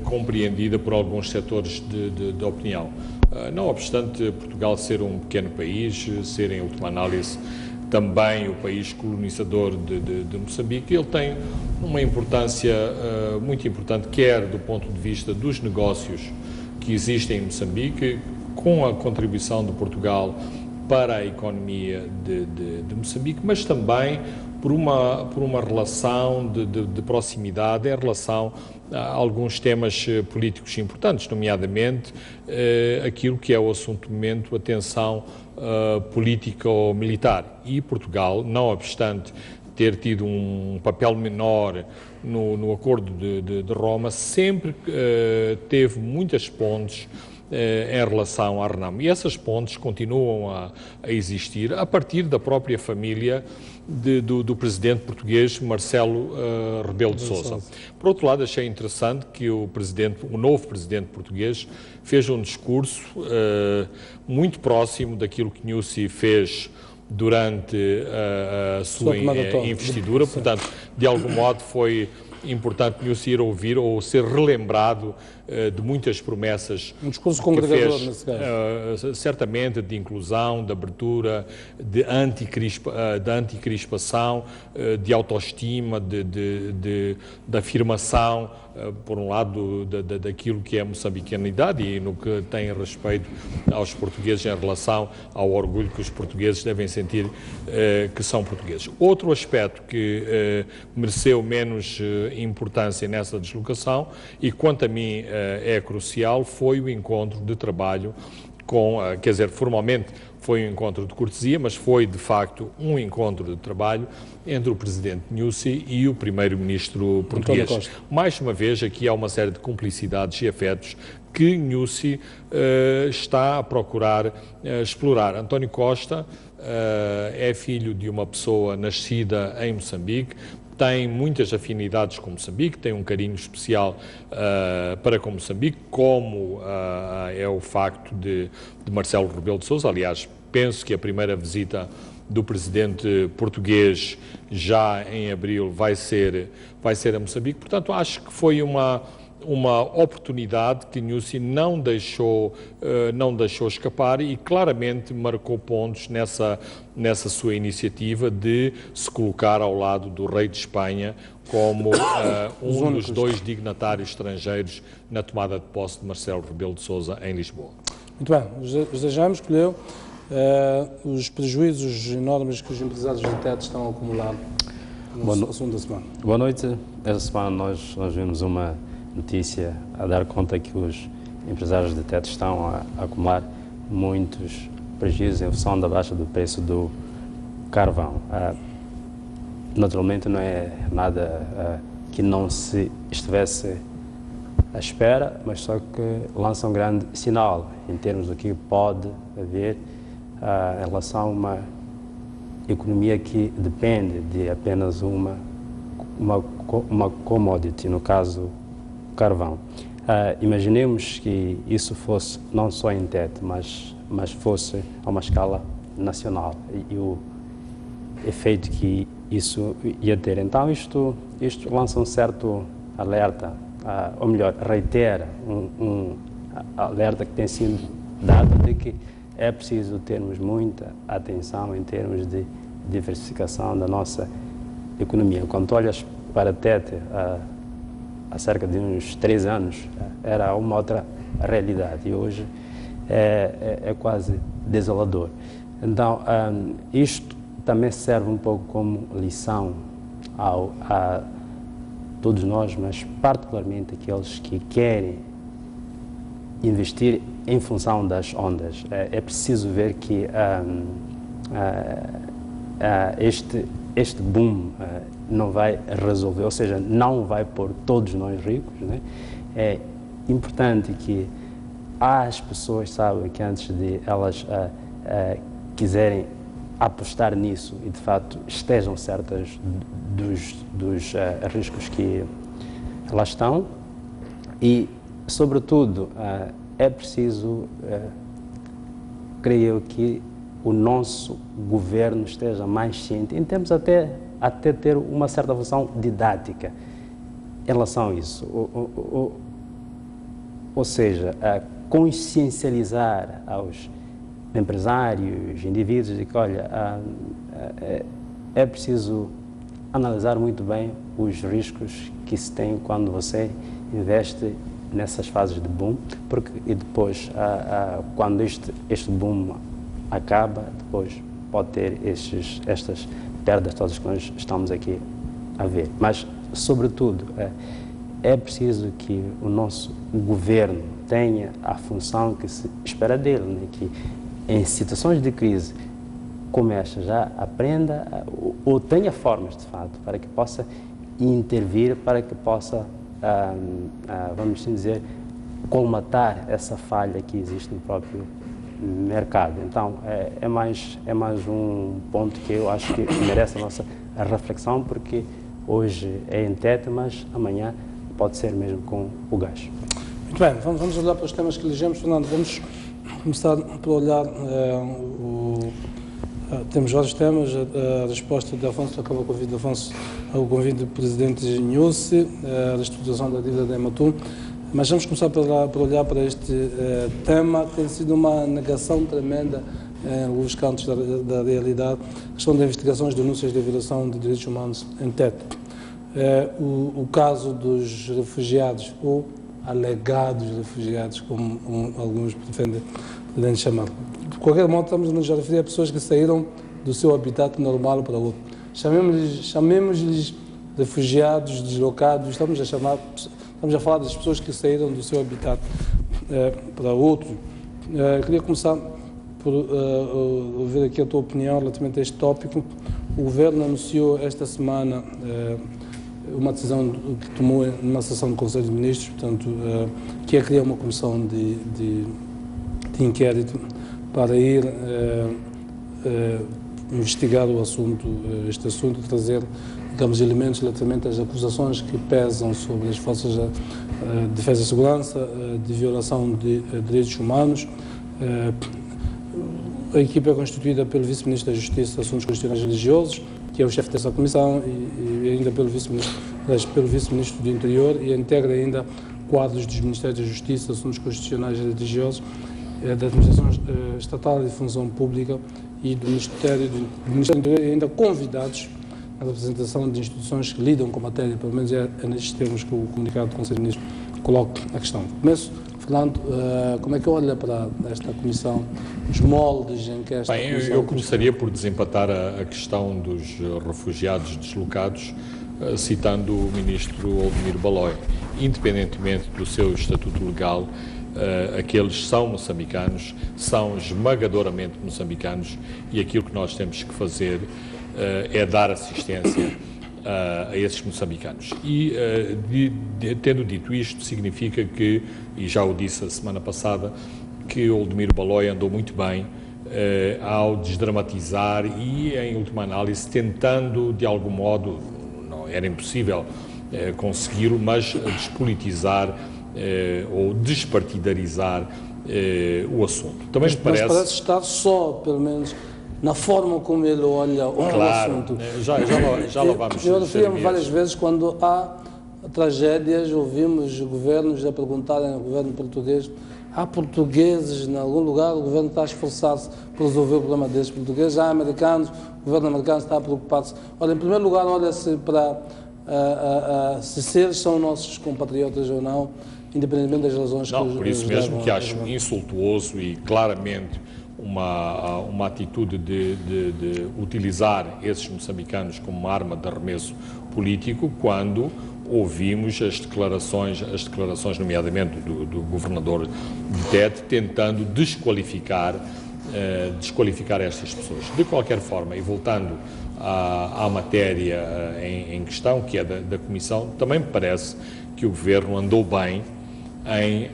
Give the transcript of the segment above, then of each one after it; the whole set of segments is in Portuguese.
compreendida por alguns setores de opinião. Não obstante Portugal ser um pequeno país, ser em última análise também o país colonizador de Moçambique, ele tem uma importância muito importante, quer do ponto de vista dos negócios que existem em Moçambique, com a contribuição de Portugal para a economia de Moçambique, mas também por uma relação de proximidade em relação a alguns temas políticos importantes, nomeadamente aquilo que é o assunto do momento, a tensão político-militar. E Portugal, não obstante ter tido um papel menor no Acordo de Roma, sempre teve muitas pontes em relação à RENAMO. E essas pontes continuam a existir a partir da própria família do presidente português Marcelo Rebelo de Sousa. Por outro lado, achei interessante que o novo presidente português fez um discurso muito próximo daquilo que Nyusi fez durante a sua investidura. Portanto, de algum modo foi importante Nyusi ir ouvir ou ser relembrado de muitas promessas. Um discurso congregador, nesse caso. Certamente, de inclusão, de abertura, de anticrispação, de autoestima, de afirmação, por um lado, daquilo que é a moçambicanidade e no que tem respeito aos portugueses em relação ao orgulho que os portugueses devem sentir que são portugueses. Outro aspecto que mereceu menos importância nessa deslocação e, quanto a mim, é crucial, foi o encontro de trabalho quer dizer, formalmente foi um encontro de cortesia, mas foi de facto um encontro de trabalho entre o presidente Nyusi e o primeiro-ministro português. Mais uma vez, aqui há uma série de cumplicidades e afetos que Nyusi está a procurar explorar. António Costa é filho de uma pessoa nascida em Moçambique, tem muitas afinidades com Moçambique, tem um carinho especial para com Moçambique, como é o facto de Marcelo Rebelo de Sousa. Aliás, penso que a primeira visita do presidente português já em abril vai ser a Moçambique. Portanto, acho que foi uma oportunidade que Nyusi não deixou escapar e claramente marcou pontos nessa sua iniciativa de se colocar ao lado do rei de Espanha como um dos dois dignatários estrangeiros na tomada de posse de Marcelo Rebelo de Sousa em Lisboa. Muito bem, José Jaime escolheu os prejuízos enormes que os empresários de teto estão a acumular no assunto da semana. Boa noite. Esta semana nós vimos uma notícia a dar conta que os empresários de teto estão a acumular muitos prejuízos em função da baixa do preço do carvão. Naturalmente não é nada que não se estivesse à espera, mas só que lança um grande sinal em termos do que pode haver em relação a uma economia que depende de apenas uma commodity, no caso carvão. Imaginemos que isso fosse não só em teto, mas fosse a uma escala nacional e o efeito que isso ia ter. Então isto lança um certo alerta, ou melhor, reitera um alerta que tem sido dado de que é preciso termos muita atenção em termos de diversificação da nossa economia. Quando olhas para a TET, há cerca de uns 3 anos, era uma outra realidade e hoje é quase desolador. Então, isto também serve um pouco como lição a todos nós, mas particularmente aqueles que querem investir em função das ondas. É preciso ver que este boom não vai resolver, ou seja, não vai pôr todos nós ricos, né? É importante que as pessoas saibam que antes de elas quiserem apostar nisso e de facto estejam certas dos riscos que elas estão e, sobretudo, é preciso, creio que o nosso governo esteja mais ciente, em termos até ter uma certa função didática em relação a isso. ou seja, a consciencializar aos empresários, indivíduos, de que, olha, é preciso analisar muito bem os riscos que se tem quando você investe nessas fases de boom, porque e depois, quando este boom acaba, depois pode ter estas perdas todas que nós estamos aqui a ver. Mas, sobretudo, é preciso que o nosso governo tenha a função que se espera dele, né? Que em situações de crise como esta já aprenda ou tenha formas, de fato, para que possa intervir, para que possa, vamos assim dizer, colmatar essa falha que existe no próprio mercado. Então, é mais um ponto que eu acho que merece a nossa reflexão, porque hoje é em TET, mas amanhã pode ser mesmo com o gás. Muito bem, vamos olhar para os temas que elegemos. Fernando, vamos começar por olhar, temos vários temas, a resposta de Afonso, acaba o convite de Afonso ao convite do Presidente Nyusi, a reestruturação da dívida da Ematum, mas vamos começar por olhar para este tema. Tem sido uma negação tremenda em alguns cantos da realidade, a questão das investigações de denúncias de violação de direitos humanos em TET. O caso dos refugiados, ou alegados refugiados, como alguns pretendem chamar. De qualquer modo, estamos a referir a pessoas que saíram do seu habitat normal para outro. Chamemos-lhes refugiados, deslocados, estamos a falar das pessoas que saíram do seu habitat para outro. Queria começar por ouvir aqui a tua opinião relativamente a este tópico. O Governo anunciou esta semana uma decisão que tomou numa sessão do Conselho de Ministros, portanto, que é criar uma comissão de inquérito para ir investigar este assunto, trazer, digamos, elementos relativamente às acusações que pesam sobre as forças de defesa e segurança, de violação de direitos humanos. A equipe é constituída pelo Vice-Ministro da Justiça, Assuntos Constitucionais e Religiosos, que é o chefe dessa comissão, e ainda pelo Vice-Ministro do Interior, e integra ainda quadros dos Ministérios da Justiça, Assuntos Constitucionais e Religiosos, da Administração Estatal e de Função Pública e do Ministério do Interior, e ainda convidados à representação de instituições que lidam com a matéria, pelo menos é nestes termos que o comunicado do Conselho de Ministros coloca a questão. Começo, Fernando, como é que olha para esta comissão, os moldes em que esta comissão... Eu começaria por desempatar a questão dos refugiados deslocados, citando o ministro Oldemir Balói. Independentemente do seu estatuto legal, aqueles são moçambicanos, são esmagadoramente moçambicanos, e aquilo que nós temos que fazer é dar assistência a esses moçambicanos. E, tendo dito isto, significa que, e já o disse a semana passada, que Oldemir Balói andou muito bem ao desdramatizar e, em última análise, tentando, de algum modo, não era impossível consegui-lo, mas despolitizar ou despartidarizar o assunto. Também mas parece estar só, pelo menos, na forma como ele olha o assunto. Já lá vamos. Eu refiro-me várias vezes, quando há tragédias, ouvimos governos a perguntarem ao governo português: há portugueses em algum lugar, o governo está a esforçar-se por resolver o problema desses portugueses, há americanos, o governo americano está a preocupar-se. Olha, em primeiro lugar, olha-se para se eles são nossos compatriotas ou não, independentemente das razões que por isso mesmo que acho insultuoso e claramente uma atitude de utilizar esses moçambicanos como uma arma de arremesso político, quando ouvimos as declarações nomeadamente do governador de TET, tentando desqualificar estas pessoas. De qualquer forma, e voltando à matéria em questão, que é da Comissão, também me parece que o Governo andou bem em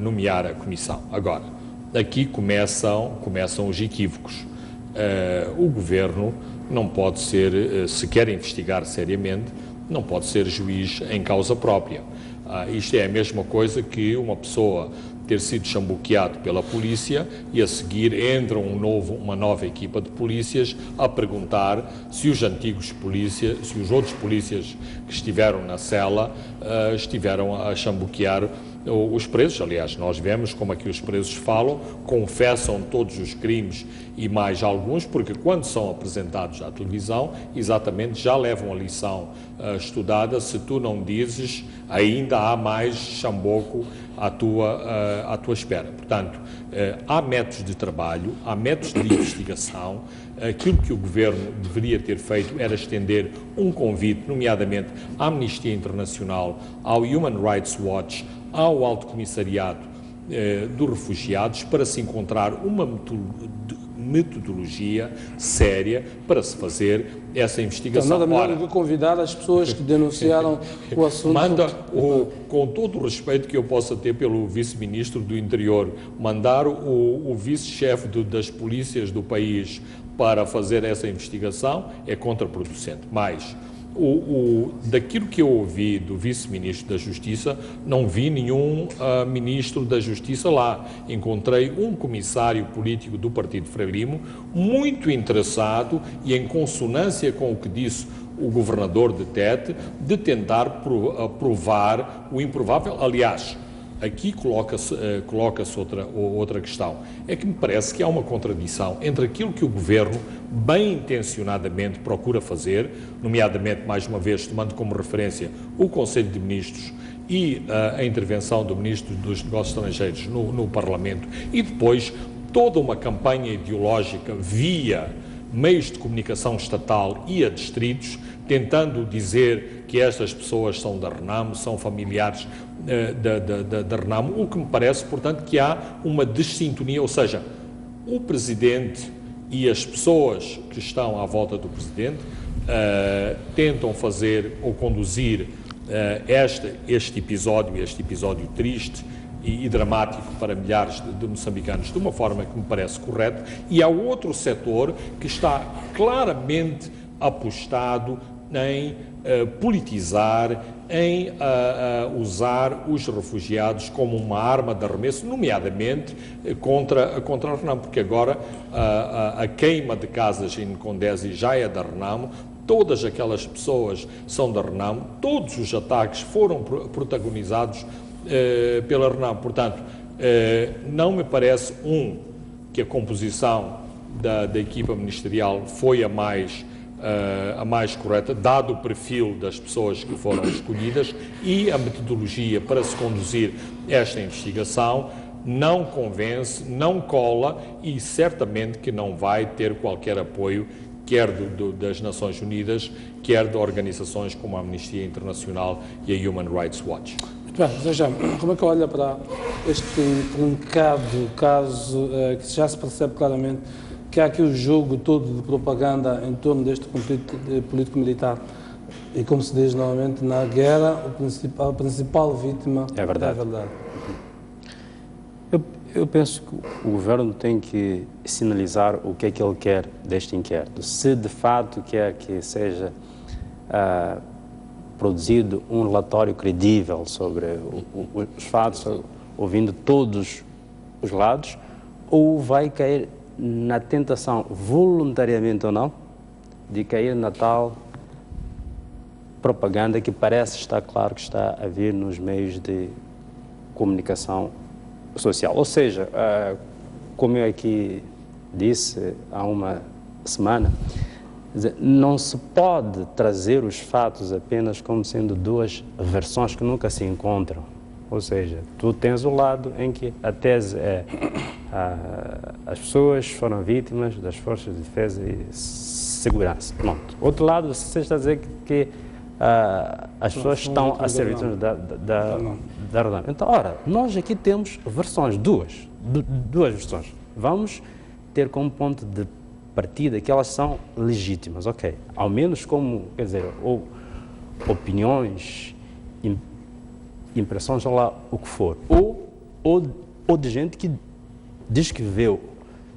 nomear a Comissão. Agora, aqui começam os equívocos. O Governo não pode ser, se quer investigar seriamente, não pode ser juiz em causa própria. Isto é a mesma coisa que uma pessoa ter sido chambuqueado pela polícia e a seguir entra uma nova equipa de polícias a perguntar se os outros polícias que estiveram na cela estiveram a chambuquear os presos. Aliás, nós vemos como aqui os presos falam, confessam todos os crimes e mais alguns, porque quando são apresentados à televisão, exatamente já levam a lição estudada. Se tu não dizes, ainda há mais chamboco à tua espera. Portanto, há métodos de trabalho, há métodos de investigação. Aquilo que o Governo deveria ter feito era estender um convite, nomeadamente à Amnistia Internacional, ao Human Rights Watch, ao Alto Comissariado dos Refugiados, para se encontrar uma metodologia séria para se fazer essa investigação. Então, nada melhor do que convidar as pessoas que denunciaram o assunto. Com todo o respeito que eu possa ter pelo vice-ministro do Interior, mandar o vice-chefe das polícias do país para fazer essa investigação é contraproducente. Mas daquilo que eu ouvi do vice-ministro da Justiça, não vi nenhum ministro da Justiça lá. Encontrei um comissário político do Partido Frelimo muito interessado e em consonância com o que disse o governador de Tete, de tentar provar o improvável. Aliás, aqui coloca-se outra questão. É que me parece que há uma contradição entre aquilo que o Governo bem intencionadamente procura fazer, nomeadamente, mais uma vez, tomando como referência o Conselho de Ministros e a intervenção do Ministro dos Negócios Estrangeiros no Parlamento, e depois toda uma campanha ideológica via meios de comunicação estatal e a distritos, tentando dizer que estas pessoas são da Renamo, são familiares da Renamo, o que me parece, portanto, que há uma dessintonia, ou seja, o Presidente e as pessoas que estão à volta do Presidente tentam fazer ou conduzir este episódio triste e dramático para milhares de moçambicanos de uma forma que me parece correta, e há outro setor que está claramente apostado em politizar, em usar os refugiados como uma arma de arremesso, nomeadamente contra a Renamo, porque agora a queima de casas em Condesi já é da Renamo, todas aquelas pessoas são da Renamo, todos os ataques foram protagonizados pela Renamo. Portanto, não me parece, que a composição da equipa ministerial foi a mais correta, dado o perfil das pessoas que foram escolhidas, e a metodologia para se conduzir esta investigação não convence, não cola, e certamente que não vai ter qualquer apoio, quer das Nações Unidas, quer de organizações como a Amnistia Internacional e a Human Rights Watch. Muito bem, veja, como é que olha para este intrincado caso que já se percebe claramente que há aqui o jogo todo de propaganda em torno deste conflito político-militar, e como se diz novamente, na guerra a principal vítima é a verdade. Eu penso que o Governo tem que sinalizar o que é que ele quer deste inquérito. Se de fato quer que seja produzido um relatório credível sobre os fatos, ouvindo todos os lados, ou vai cair na tentação, voluntariamente ou não, de cair na tal propaganda que parece estar claro que está a vir nos meios de comunicação social. Ou seja, como eu aqui disse há uma semana, não se pode trazer os fatos apenas como sendo duas versões que nunca se encontram. Ou seja, tu tens o lado em que a tese é as pessoas foram vítimas das forças de defesa e segurança. Pronto. Outro lado, você está a dizer que as pessoas estão a ser vítimas da Renamo. Então, ora, nós aqui temos versões, duas versões. Vamos ter como ponto de partida que elas são legítimas, ok. Ao menos como, quer dizer, ou opiniões, impressões, ou lá o que for. Ou de gente que diz que viu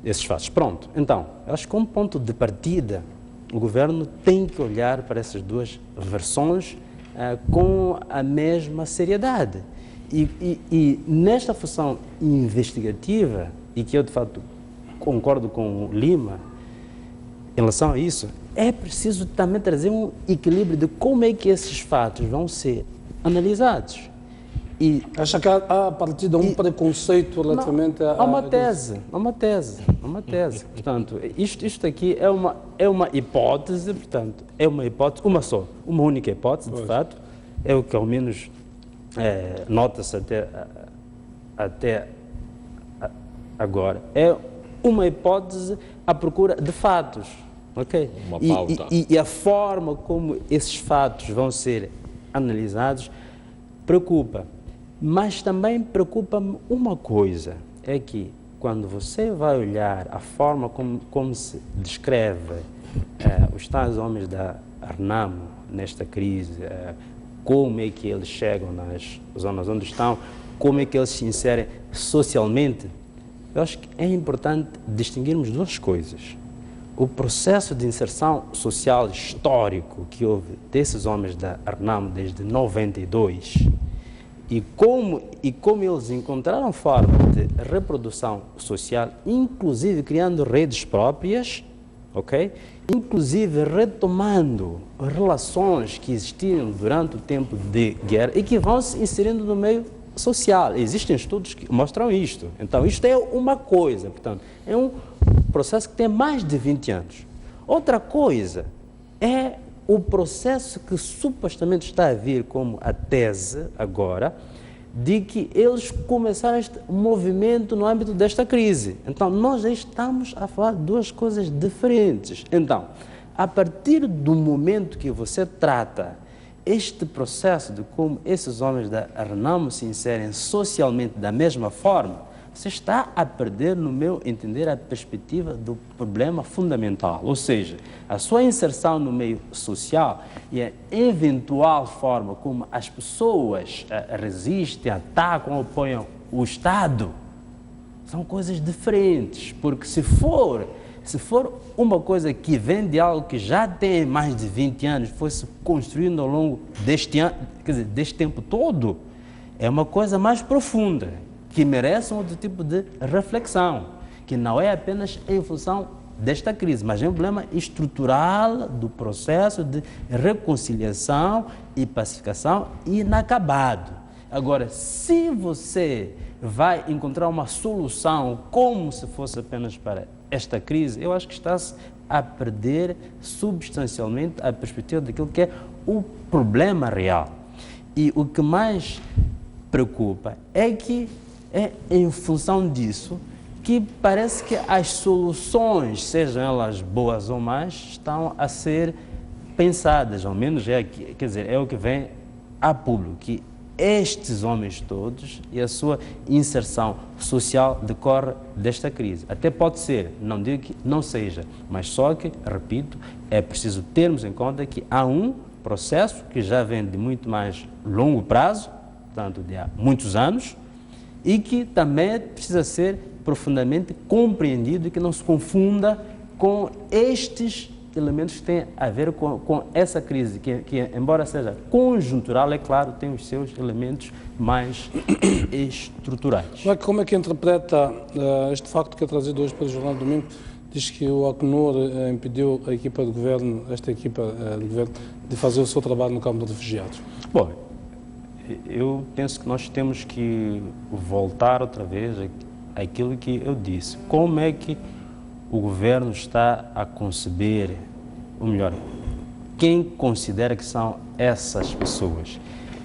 esses fatos. Pronto. Então, eu acho que como ponto de partida, o Governo tem que olhar para essas duas versões com a mesma seriedade. E nesta função investigativa, e que eu de fato concordo com o Lima em relação a isso, é preciso também trazer um equilíbrio de como é que esses fatos vão ser analisados. Acha que há a partir de um preconceito relativamente há uma tese. Portanto, isto aqui é uma hipótese, portanto, é uma hipótese, uma única hipótese, de fato, é o que ao menos nota-se até agora. É uma hipótese à procura de fatos, ok? Uma pauta. E a forma como esses fatos vão ser analisados preocupa. Mas também preocupa-me uma coisa, é que quando você vai olhar a forma como se descreve os tais homens da Renamo nesta crise, como é que eles chegam nas zonas onde estão, como é que eles se inserem socialmente, eu acho que é importante distinguirmos duas coisas. O processo de inserção social histórico que houve desses homens da Renamo desde 92 e como eles encontraram forma de reprodução social, inclusive criando redes próprias, ok? Inclusive retomando relações que existiam durante o tempo de guerra e que vão se inserindo no meio social. Existem estudos que mostram isto. Então, isto é uma coisa, portanto, é um processo que tem mais de 20 anos. Outra coisa é o processo que supostamente está a vir como a tese agora, de que eles começaram este movimento no âmbito desta crise. Então, nós aí estamos a falar de duas coisas diferentes. Então, a partir do momento que você trata este processo de como esses homens da Renamo se inserem socialmente da mesma forma, você está a perder, no meu entender, a perspectiva do problema fundamental, ou seja, a sua inserção no meio social e a eventual forma como as pessoas resistem, atacam, apoiam o Estado, são coisas diferentes, porque se for uma coisa que vem de algo que já tem mais de 20 anos, foi se construindo ao longo deste ano, quer dizer, deste tempo todo, é uma coisa mais profunda, que merece um outro tipo de reflexão, que não é apenas em função desta crise, mas é um problema estrutural do processo de reconciliação e pacificação inacabado. Agora, se você vai encontrar uma solução como se fosse apenas para esta crise, eu acho que está-se a perder substancialmente a perspectiva daquilo que é o problema real. E o que mais preocupa é que é em função disso que parece que as soluções, sejam elas boas ou más, estão a ser pensadas, ao menos é o que vem a público, que estes homens todos e a sua inserção social decorre desta crise. Até pode ser, não digo que não seja, mas só que, repito, é preciso termos em conta que há um processo que já vem de muito mais longo prazo, portanto de há muitos anos, e que também precisa ser profundamente compreendido e que não se confunda com estes elementos que têm a ver com essa crise, que embora seja conjuntural, é claro, tem os seus elementos mais estruturais. Como é que interpreta este facto que é trazido hoje pelo Jornal do Domingo? Diz que o Acnur impediu a equipa de governo, esta equipa de governo, de fazer o seu trabalho no campo de refugiados. Bom, eu penso que nós temos que voltar outra vez àquilo que eu disse. Como é que o governo está a conceber, ou melhor, quem considera que são essas pessoas?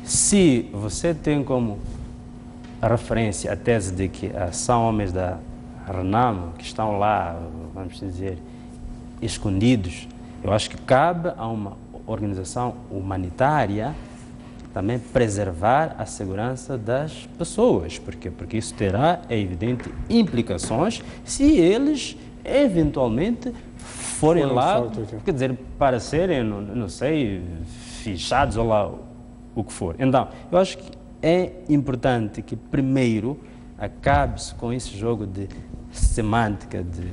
Se você tem como referência a tese de que são homens da Renamo, que estão lá, vamos dizer, escondidos, eu acho que cabe a uma organização humanitária também preservar a segurança das pessoas, porque isso terá, é evidente, implicações se eles eventualmente forem lá, quer dizer, para serem, não sei, fichados ou lá o que for. Então, eu acho que é importante que primeiro acabe-se com esse jogo de semântica de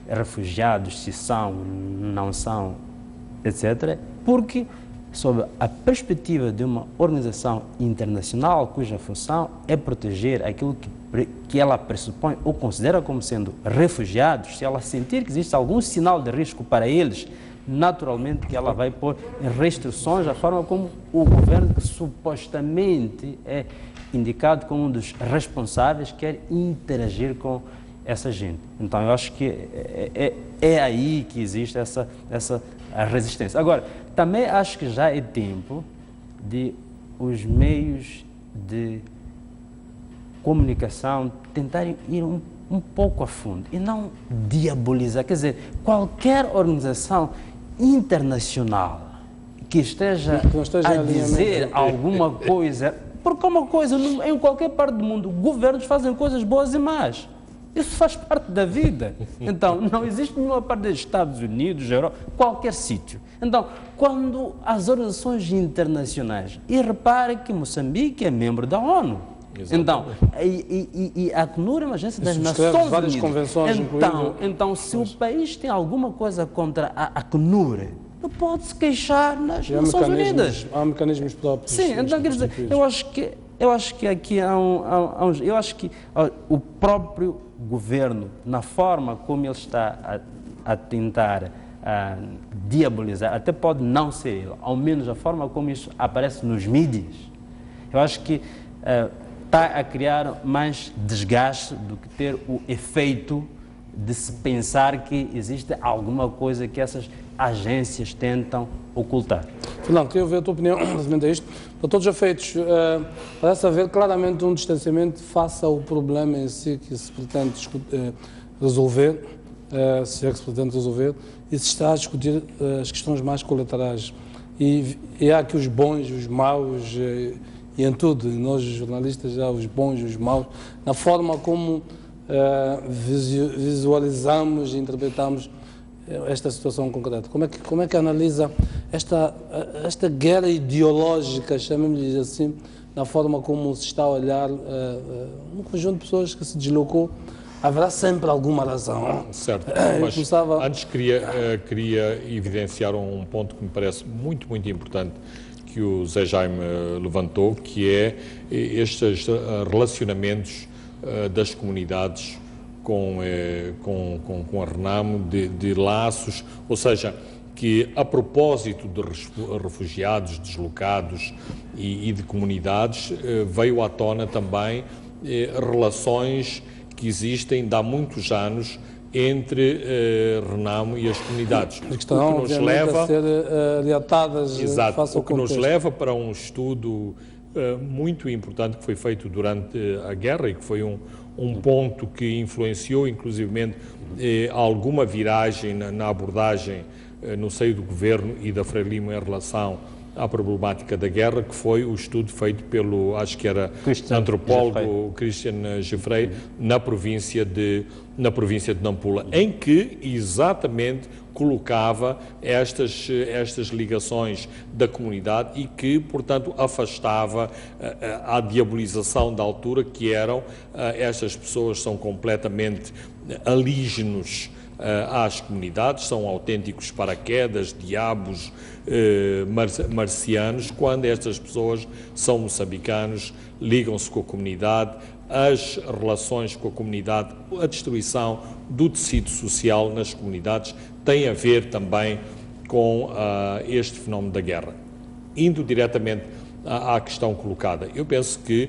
refugiados, se são, não são, etc., porque sob a perspectiva de uma organização internacional cuja função é proteger aquilo que ela pressupõe ou considera como sendo refugiados, se ela sentir que existe algum sinal de risco para eles, naturalmente que ela vai pôr restrições à forma como o governo, que supostamente é indicado como um dos responsáveis, quer interagir com essa gente. Então, eu acho que é aí que existe essa resistência. Agora, também acho que já é tempo de os meios de comunicação tentarem ir um pouco a fundo e não diabolizar. Quer dizer, qualquer organização internacional que esteja a dizer alguma coisa, porque uma coisa, em qualquer parte do mundo, governos fazem coisas boas e más. Isso faz parte da vida. Então, não existe nenhuma parte dos Estados Unidos, Europa, qualquer sítio. Então, quando as organizações internacionais, e repare que Moçambique é membro da ONU. Exatamente. Então, e a ACNUR é uma agência das Nações várias Unidas. Convenções, Então, se o país tem alguma coisa contra a ACNUR, não pode se queixar nas Nações Unidas. Há mecanismos próprios. Sim, então quer dizer, eu acho que aqui eu acho que o próprio governo, na forma como ele está a tentar diabolizar, até pode não ser ele, ao menos a forma como isso aparece nos mídias, eu acho que está a criar mais desgaste do que ter o efeito de se pensar que existe alguma coisa que essas agências tentam ocultar. Fernando, queria ouvir a tua opinião relativamente a isto. Para todos os efeitos, parece haver claramente um distanciamento face ao problema em si que se pretende resolver, se é que se pretende resolver, e se está a discutir as questões mais colaterais. E há aqui os bons, os maus, e em tudo, nós jornalistas já os bons e os maus, na forma como visualizamos e interpretamos esta situação concreta. Como é que analisa esta guerra ideológica, chamemos-lhe assim, na forma como se está a olhar um conjunto de pessoas que se deslocou? Haverá sempre alguma razão. Certo, mas antes queria evidenciar um ponto que me parece muito, muito importante, que o Zé Jaime levantou, que é estes relacionamentos das comunidades com a RENAMO, de laços, ou seja, que a propósito de refugiados, deslocados e de comunidades, veio à tona também relações que existem de há muitos anos entre RENAMO e as comunidades. Que estão, o que nos leva a ser reatadas. Exato, o que nos leva para um estudo muito importante que foi feito durante a guerra e que foi um ponto que influenciou inclusivamente alguma viragem na abordagem no seio do governo e da Frelimo em relação à problemática da guerra, que foi o estudo feito pelo, acho que era antropólogo Christian Giffrey, na província de Nampula, em que exatamente colocava estas ligações da comunidade e que, portanto, afastava a diabolização da altura, que eram estas pessoas são completamente alígenos às comunidades, são autênticos paraquedas, diabos marcianos, quando estas pessoas são moçambicanos, ligam-se com a comunidade, as relações com a comunidade, a destruição do tecido social nas comunidades tem a ver também com este fenómeno da guerra. Indo diretamente à questão colocada, eu penso que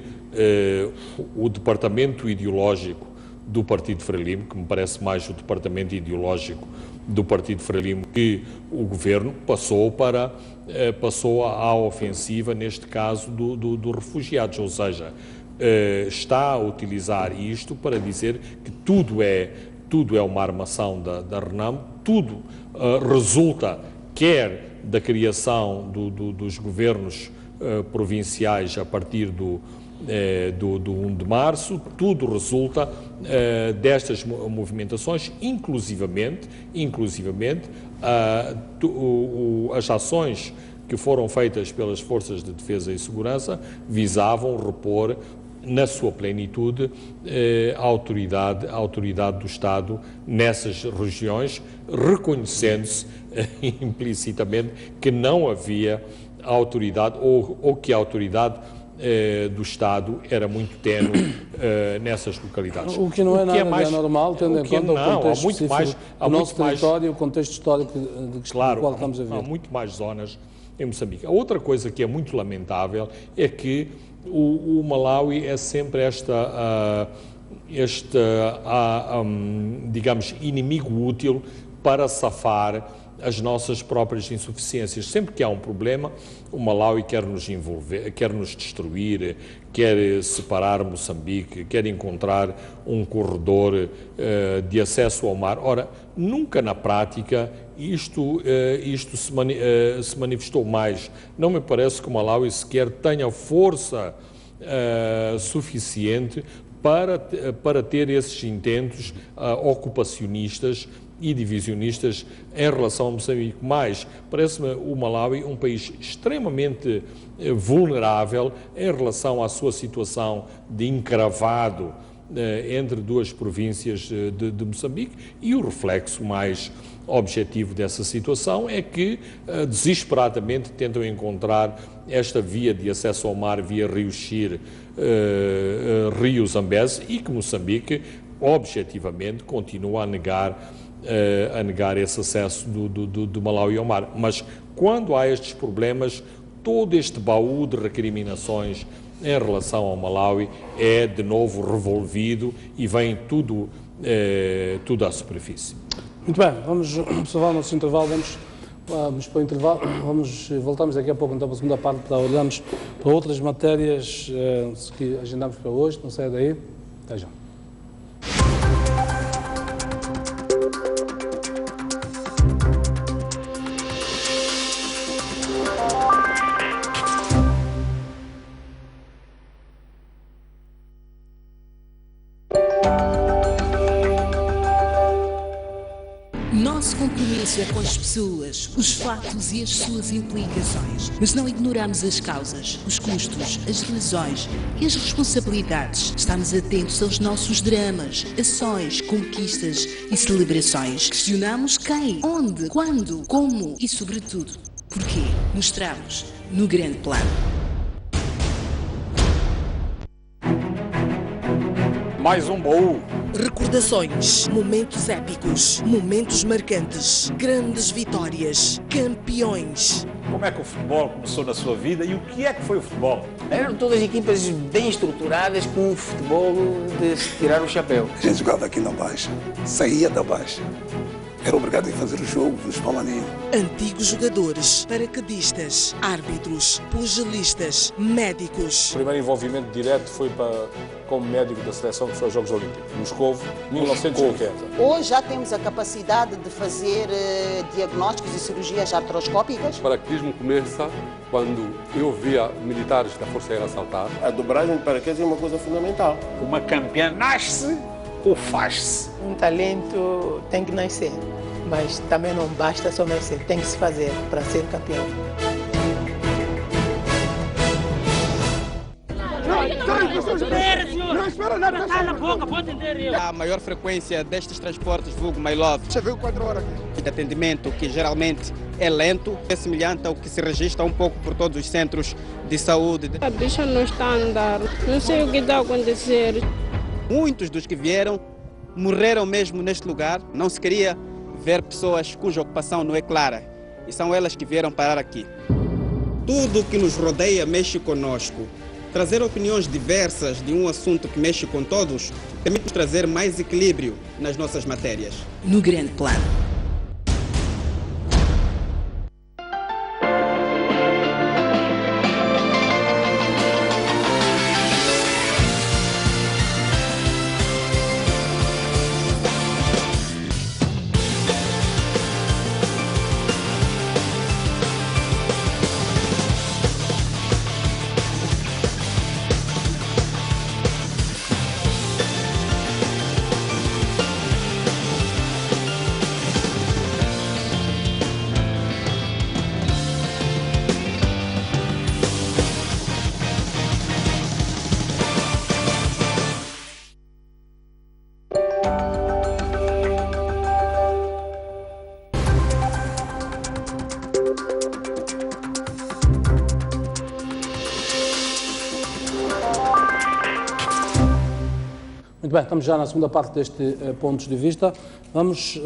o departamento ideológico do Partido Frelimo, que me parece mais o departamento ideológico do Partido Frelimo que o governo, passou à ofensiva, neste caso, dos refugiados, ou seja, está a utilizar isto para dizer que tudo é uma armação da RENAMO, tudo resulta quer da criação dos governos provinciais a partir do 1 de março, tudo resulta destas movimentações, inclusivamente as ações que foram feitas pelas Forças de Defesa e Segurança visavam repor na sua plenitude a autoridade do Estado nessas regiões, reconhecendo-se implicitamente que não havia autoridade ou que a autoridade do Estado era muito ténue nessas localidades. O que não é nada normal, tendo em conta o contexto específico do nosso território e o contexto histórico do qual estamos a ver. Há muito mais zonas em Moçambique. A outra coisa que é muito lamentável é que o Malawi é sempre digamos, inimigo útil para safar as nossas próprias insuficiências. Sempre que há um problema, o Malawi quer nos envolver, quer nos destruir, quer separar Moçambique, quer encontrar um corredor de acesso ao mar. Ora, nunca na prática isto se manifestou mais. Não me parece que o Malawi sequer tenha força suficiente para ter esses intentos ocupacionistas e divisionistas em relação a Moçambique. Mas parece-me o Malawi um país extremamente vulnerável em relação à sua situação de encravado entre duas províncias de Moçambique, e o reflexo mais objetivo dessa situação é que desesperadamente tentam encontrar esta via de acesso ao mar via Rio Xir, Rio Zambeze, e que Moçambique objetivamente continua a negar esse acesso do Malawi ao mar. Mas quando há estes problemas, todo este baú de recriminações em relação ao Malawi é de novo revolvido e vem tudo à superfície. Muito bem, vamos observar o nosso intervalo, vamos para o intervalo, voltamos daqui a pouco então para a segunda parte para olharmos para outras matérias que agendamos para hoje. Não saia daí, até já. Nosso compromisso é com as pessoas, os fatos e as suas implicações. Mas não ignoramos as causas, os custos, as razões e as responsabilidades. Estamos atentos aos nossos dramas, ações, conquistas e celebrações. Questionamos quem, onde, quando, como e, sobretudo, porquê. Mostramos no grande plano. Mais um baú. Recordações, momentos épicos, momentos marcantes, grandes vitórias, campeões. Como é que o futebol começou na sua vida e o que é que foi o futebol? Eram todas equipas bem estruturadas com um futebol de se tirar o chapéu. A gente jogava aqui na Baixa, saía da Baixa. Era obrigado a fazer o jogo dos Palaninhos. Antigos jogadores, paraquedistas, árbitros, pugilistas, médicos. O primeiro envolvimento direto foi como médico da seleção que foi aos Jogos Olímpicos, Moscovo, 1980. Hoje já temos a capacidade de fazer diagnósticos e cirurgias artroscópicas. O paraquedismo começa quando eu via militares da Força Aérea saltar. A dobragem de paraquedas é uma coisa fundamental. Uma campeã nasce ou faz-se? Um talento tem que nascer, mas também não basta só nascer, tem que se fazer para ser campeão. A maior frequência destes transportes, vulgo My Love. Você viu 4 horas aqui. De atendimento que geralmente é lento, é semelhante ao que se registra um pouco por todos os centros de saúde. A bicha não está a andar, não sei o que está a acontecer. Muitos dos que vieram morreram mesmo neste lugar. Não se queria ver pessoas cuja ocupação não é clara. E são elas que vieram parar aqui. Tudo o que nos rodeia mexe conosco. Trazer opiniões diversas de um assunto que mexe com todos permite trazer mais equilíbrio nas nossas matérias. No grande plano. Muito bem, estamos já na segunda parte deste Pontos de Vista. Vamos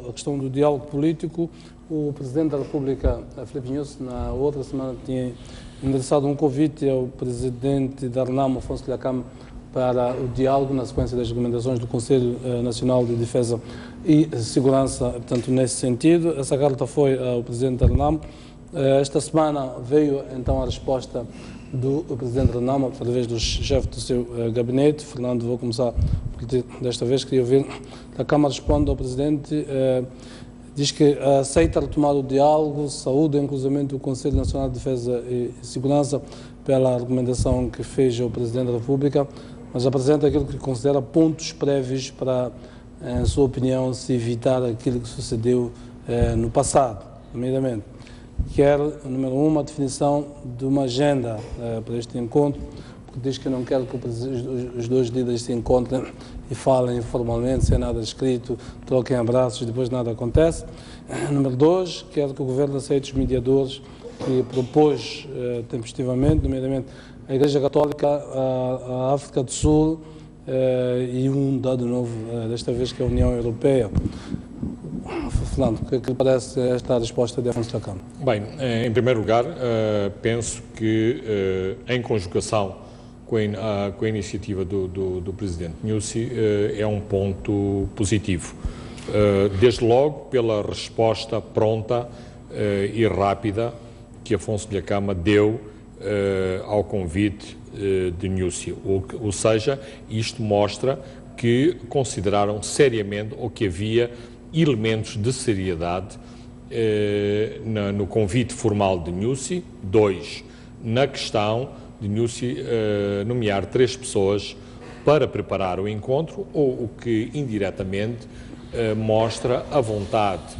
à questão do diálogo político. O Presidente da República, Filipe Nyusi, na outra semana tinha endereçado um convite ao presidente da RENAMO, Afonso Dhlakama, para o diálogo na sequência das recomendações do Conselho Nacional de Defesa e Segurança, portanto, nesse sentido. Essa carta foi ao presidente da RENAMO. Esta semana veio então a resposta do presidente da RENAMO, através do chefe do seu gabinete. Fernando, vou começar por ti desta vez, queria ouvir. A Câmara responde ao presidente, diz que aceita retomar o diálogo, saúde, inclusivamente o Conselho Nacional de Defesa e Segurança, pela recomendação que fez ao presidente da República, mas apresenta aquilo que considera pontos prévios para, em sua opinião, se evitar aquilo que sucedeu no passado, nomeadamente. Quer, número 1, a definição de uma agenda para este encontro, porque diz que não quer que os dois líderes se encontrem e falem informalmente, sem nada escrito, troquem abraços e depois nada acontece. Número 2, quer que o Governo aceite os mediadores que propôs tempestivamente, nomeadamente a Igreja Católica, a África do Sul e um dado novo, desta vez, que é a União Europeia. Fernando, o que é que lhe parece esta resposta de Afonso Dhlakama? Bem, em primeiro lugar, penso que, em conjugação com a iniciativa do Presidente Nyusi, é um ponto positivo. Desde logo, pela resposta pronta e rápida que Afonso Dhlakama deu ao convite de Nyusi. Ou seja, isto mostra que consideraram seriamente ou que havia elementos de seriedade no convite formal de Nyusi. 2, na questão de Nyusi nomear 3 pessoas para preparar o encontro, o que indiretamente mostra a vontade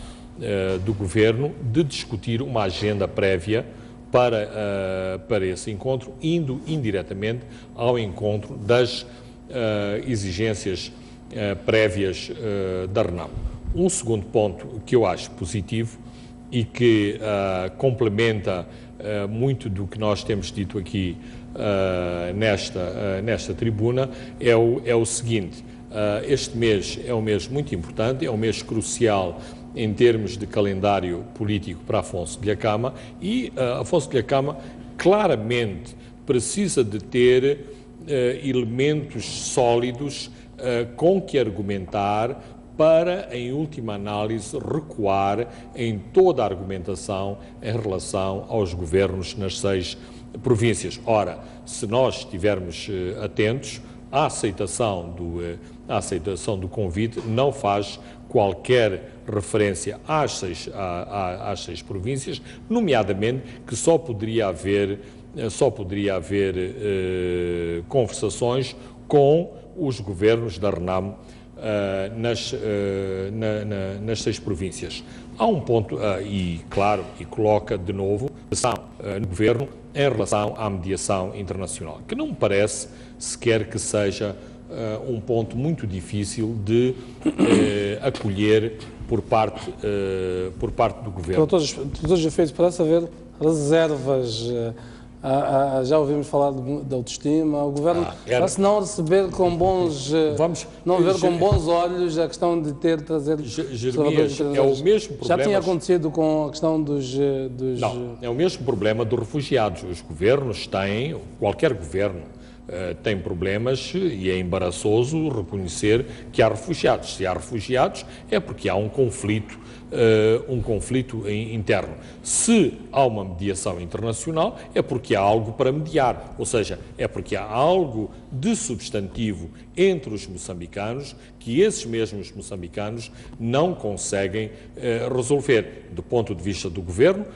do Governo de discutir uma agenda prévia para esse encontro, indo indiretamente ao encontro das exigências prévias da RENAMO. Um segundo ponto que eu acho positivo e que complementa muito do que nós temos dito aqui nesta tribuna é o seguinte: este mês é um mês muito importante, é um mês crucial em termos de calendário político para Afonso Dhlakama, e Afonso Dhlakama claramente precisa de ter elementos sólidos com que argumentar para, em última análise, recuar em toda a argumentação em relação aos governos nas 6 províncias. Ora, se nós estivermos atentos, a aceitação do convite não faz qualquer referência às seis províncias, nomeadamente que só poderia haver conversações com os governos da RENAMO nas 6 províncias. Há um ponto, e coloca de novo no Governo em relação à mediação internacional, que não me parece sequer que seja um ponto muito difícil de acolher por parte do Governo. Para todos os efeitos, parece haver reservas. Já ouvimos falar de autoestima. O Governo parece não receber com bons, ver com bons olhos a questão de trazer Jeremias, é o mesmo problema. Já tinha acontecido com a questão dos... Não, é o mesmo problema dos refugiados. Os governos têm, qualquer governo tem problemas e é embaraçoso reconhecer que há refugiados. Se há refugiados é porque há um conflito interno. Se há uma mediação internacional é porque há algo para mediar, ou seja, é porque há algo de substantivo entre os moçambicanos que esses mesmos moçambicanos não conseguem resolver. Do ponto de vista do Governo,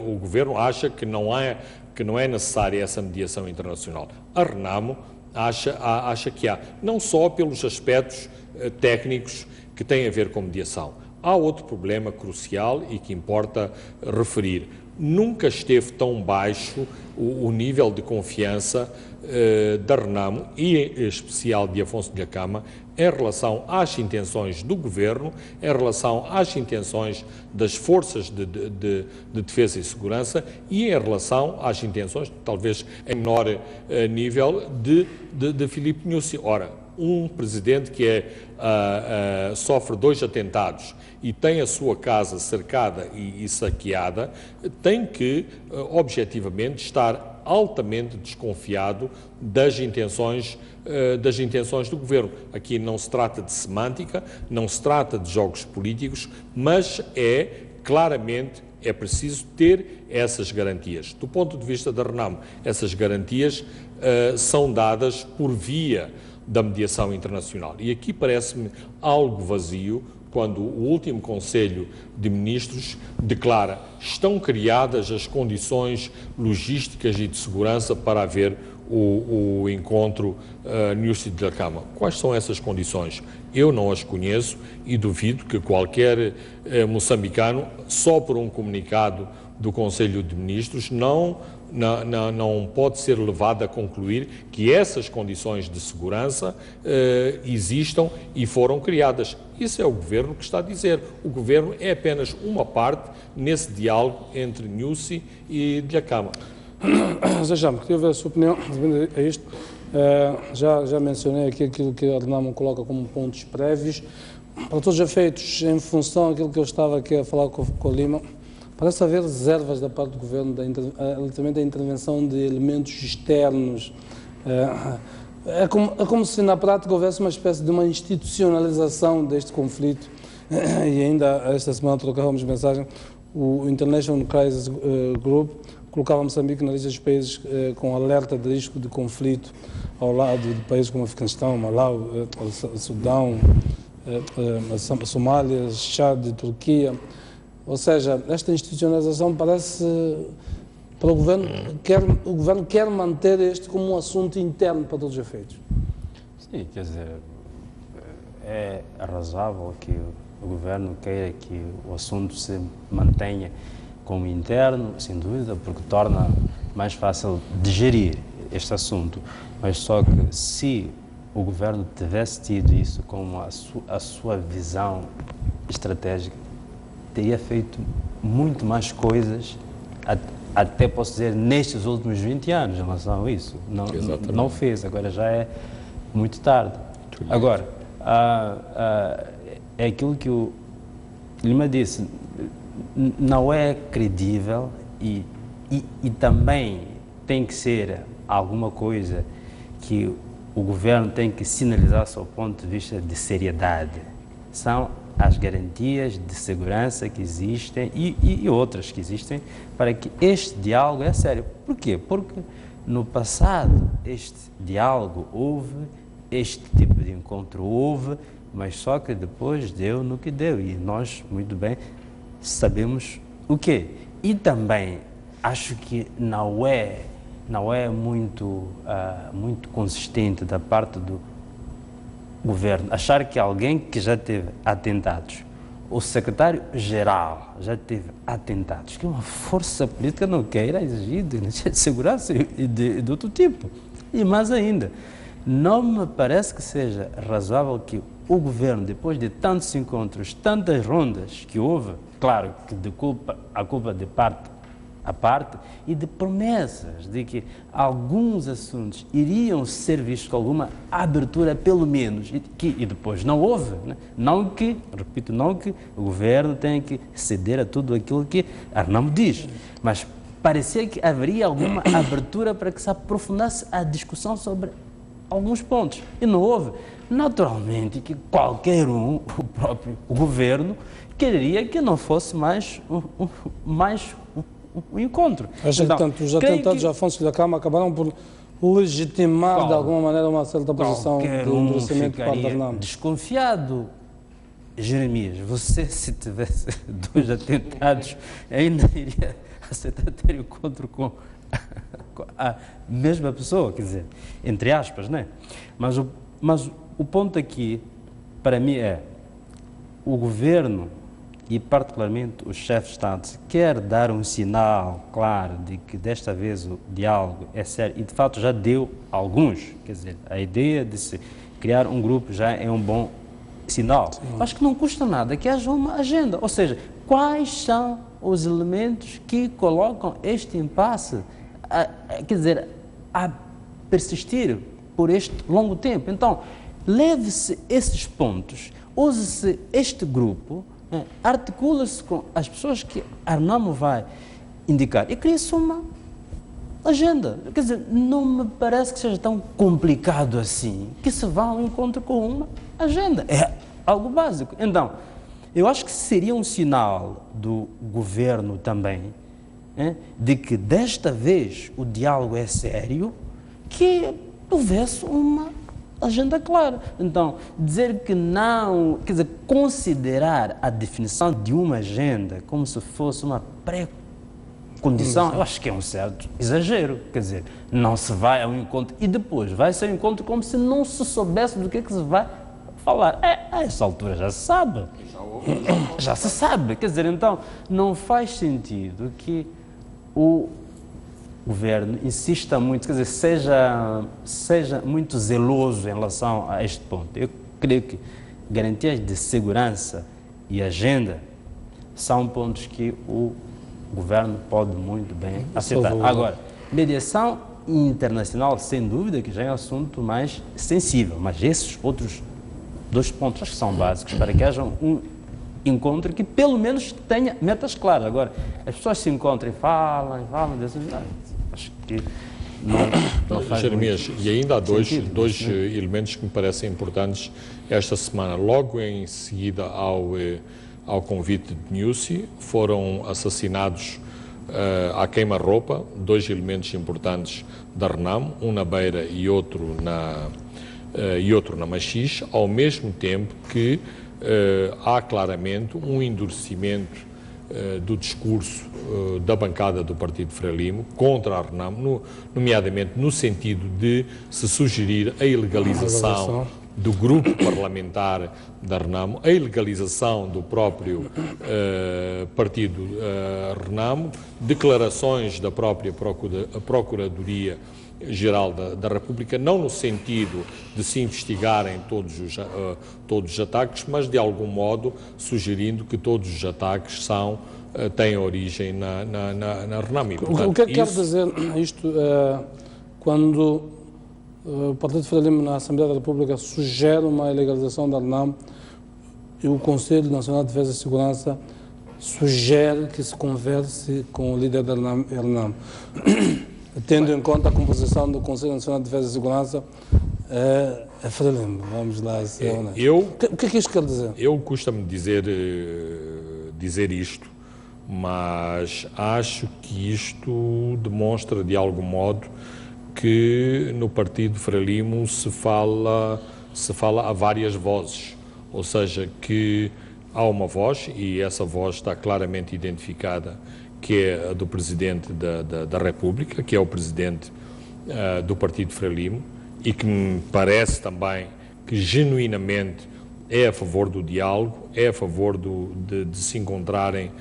o Governo acha que não é necessária essa mediação internacional. A RENAMO acha que há, não só pelos aspectos técnicos que têm a ver com mediação. Há outro problema crucial e que importa referir. Nunca esteve tão baixo o nível de confiança da RENAMO e em especial de Afonso Dhlakama em relação às intenções do Governo, em relação às intenções das forças de defesa e segurança e em relação às intenções, talvez em menor nível, de Filipe Nyusi. Ora, um presidente que sofre 2 atentados e tem a sua casa cercada e saqueada, tem que, objetivamente, estar altamente desconfiado das intenções do governo. Aqui não se trata de semântica, não se trata de jogos políticos, mas claramente é preciso ter essas garantias. Do ponto de vista da Renamo, essas garantias são dadas por via da mediação internacional. E aqui parece-me algo vazio quando o último Conselho de Ministros declara: estão criadas as condições logísticas e de segurança para haver o encontro Nussi Dhlakama. Quais são essas condições? Eu não as conheço e duvido que qualquer moçambicano, só por um comunicado do Conselho de Ministros, não pode ser levado a concluir que essas condições de segurança existam e foram criadas. Isso é o Governo que está a dizer. O Governo é apenas uma parte nesse diálogo entre Nussi e Dhlakama. Zé-Jame, queria ver a sua opinião a isto. Já mencionei aqui aquilo que a Renamo coloca como pontos prévios. Para todos os efeitos, em função daquilo que eu estava aqui a falar com o Lima, parece haver reservas da parte do Governo relativamente à intervenção de elementos externos. É como se na prática houvesse uma espécie de uma institucionalização deste conflito. E ainda esta semana trocávamos mensagem, o International Crisis Group colocava Moçambique na lista dos países com alerta de risco de conflito ao lado de países como Afeganistão, Malau, Sudão, Somália, Chad, Turquia. Ou seja, esta institucionalização parece, para o Governo quer manter este como um assunto interno para todos os efeitos. Sim, quer dizer, é razoável que o Governo queira que o assunto se mantenha como interno, sem dúvida, porque torna mais fácil digerir este assunto. Mas só que se o Governo tivesse tido isso como a sua visão estratégica, teria feito muito mais coisas, até posso dizer, nestes últimos 20 anos em relação a isso. Não fez, agora já é muito tarde. Agora, é aquilo que o Lima disse, não é credível e também tem que ser alguma coisa que o Governo tem que sinalizar do ponto de vista de seriedade. São as garantias de segurança que existem e outras que existem para que este diálogo é sério. Por quê? Porque no passado este diálogo houve, este tipo de encontro houve, mas só que depois deu no que deu e nós muito bem sabemos o quê. E também acho que não é muito consistente da parte do Governo achar que alguém que já teve atentados, o secretário-geral já teve atentados, que uma força política não queira exigir de segurança e de outro tipo. E mais ainda, não me parece que seja razoável que o Governo, depois de tantos encontros, tantas rondas que houve, claro que a culpa de parte a parte, e de promessas de que alguns assuntos iriam ser vistos com alguma abertura, pelo menos, e depois não houve. Né? Não que o Governo tenha que ceder a tudo aquilo que a Renamo diz, mas parecia que haveria alguma abertura para que se aprofundasse a discussão sobre alguns pontos, e não houve. Naturalmente que qualquer o próprio Governo, quereria que não fosse mais um encontro. Acho que tanto os atentados de Afonso Dhlakama acabaram por legitimar de alguma maneira uma certa posição de endurecimento para a Renamo. Desconfiado, Jeremias, você se tivesse 2 atentados ainda iria aceitar ter encontro com a mesma pessoa, quer dizer, entre aspas, né? Mas o ponto aqui, para mim, é o Governo e particularmente o chefe de Estado quer dar um sinal claro de que desta vez o diálogo é sério e de fato já deu alguns, quer dizer, a ideia de se criar um grupo já é um bom sinal. Acho que não custa nada que haja uma agenda, ou seja, quais são os elementos que colocam este impasse, quer dizer, a persistir por este longo tempo. Então, leve-se esses pontos, use-se este grupo, articula-se com as pessoas que a RNAMO vai indicar e cria-se uma agenda. Quer dizer, não me parece que seja tão complicado assim, que se vá ao encontro com uma agenda. É algo básico. Então, eu acho que seria um sinal do governo também, de que desta vez o diálogo é sério, que houvesse uma agenda clara. Então, dizer que não, quer dizer, considerar a definição de uma agenda como se fosse uma pré-condição, eu acho que é um certo exagero. Quer dizer, não se vai ao encontro e depois vai-se ao encontro como se não se soubesse do que se vai falar. A essa altura já se sabe. Já se sabe. Quer dizer, então, não faz sentido que o governo insista muito, quer dizer, seja muito zeloso em relação a este ponto. Eu creio que garantias de segurança e agenda são pontos que o governo pode muito bem aceitar. Agora, mediação internacional, sem dúvida, que já é um assunto mais sensível, mas esses outros 2 pontos acho que são básicos para que haja um encontro que pelo menos tenha metas claras. Agora, as pessoas se encontram e falam desses... Acho que não faz Jeremias, e ainda há dois elementos que me parecem importantes esta semana. Logo em seguida ao convite de Nyusi, foram assassinados à queima-roupa 2 elementos importantes da RNAMO, um na Beira e outro na Machixe, ao mesmo tempo que há claramente um endurecimento do discurso da bancada do Partido Frelimo contra a RNAMO, nomeadamente no sentido de se sugerir a ilegalização do grupo parlamentar da RNAMO, a ilegalização do próprio partido RNAMO, declarações da própria Procuradoria Geral da República, não no sentido de se investigarem todos os ataques, mas de algum modo sugerindo que todos os ataques têm origem na RNAMO. O que quer dizer isto quando o Partido Frelimo na Assembleia da República sugere uma ilegalização da RNAMO e o Conselho Nacional de Defesa e Segurança sugere que se converse com o líder da RNAMO? Tendo em conta a composição do Conselho Nacional de Defesa e Segurança, é Frelimo. Vamos lá ser honestos. O que é que isto quer dizer? Eu custa-me dizer isto, mas acho que isto demonstra de algum modo que no Partido Frelimo se fala a várias vozes, ou seja, que há uma voz, e essa voz está claramente identificada, que é a do Presidente da República, que é o Presidente do Partido Frelimo, e que me parece também que genuinamente é a favor do diálogo, é a favor de se encontrarem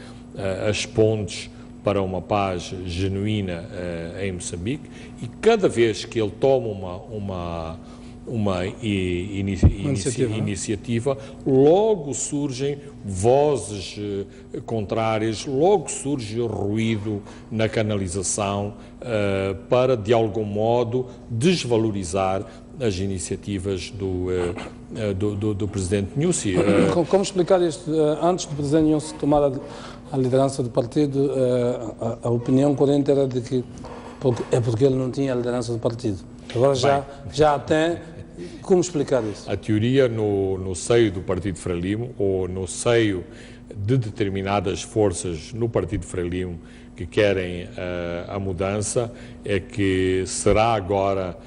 as pontes para uma paz genuína em Moçambique, e cada vez que ele toma uma iniciativa, logo surgem vozes contrárias, logo surge ruído na canalização para, de algum modo, desvalorizar as iniciativas do Presidente Nyusi. Como explicar isto? Antes do Presidente Nyusi tomar a liderança do partido, a opinião corrente era de que é porque ele não tinha a liderança do partido. Agora já tem. Como explicar isso? A teoria no seio do Partido Frelimo, ou no seio de determinadas forças no Partido Frelimo que querem a mudança, é que será agora,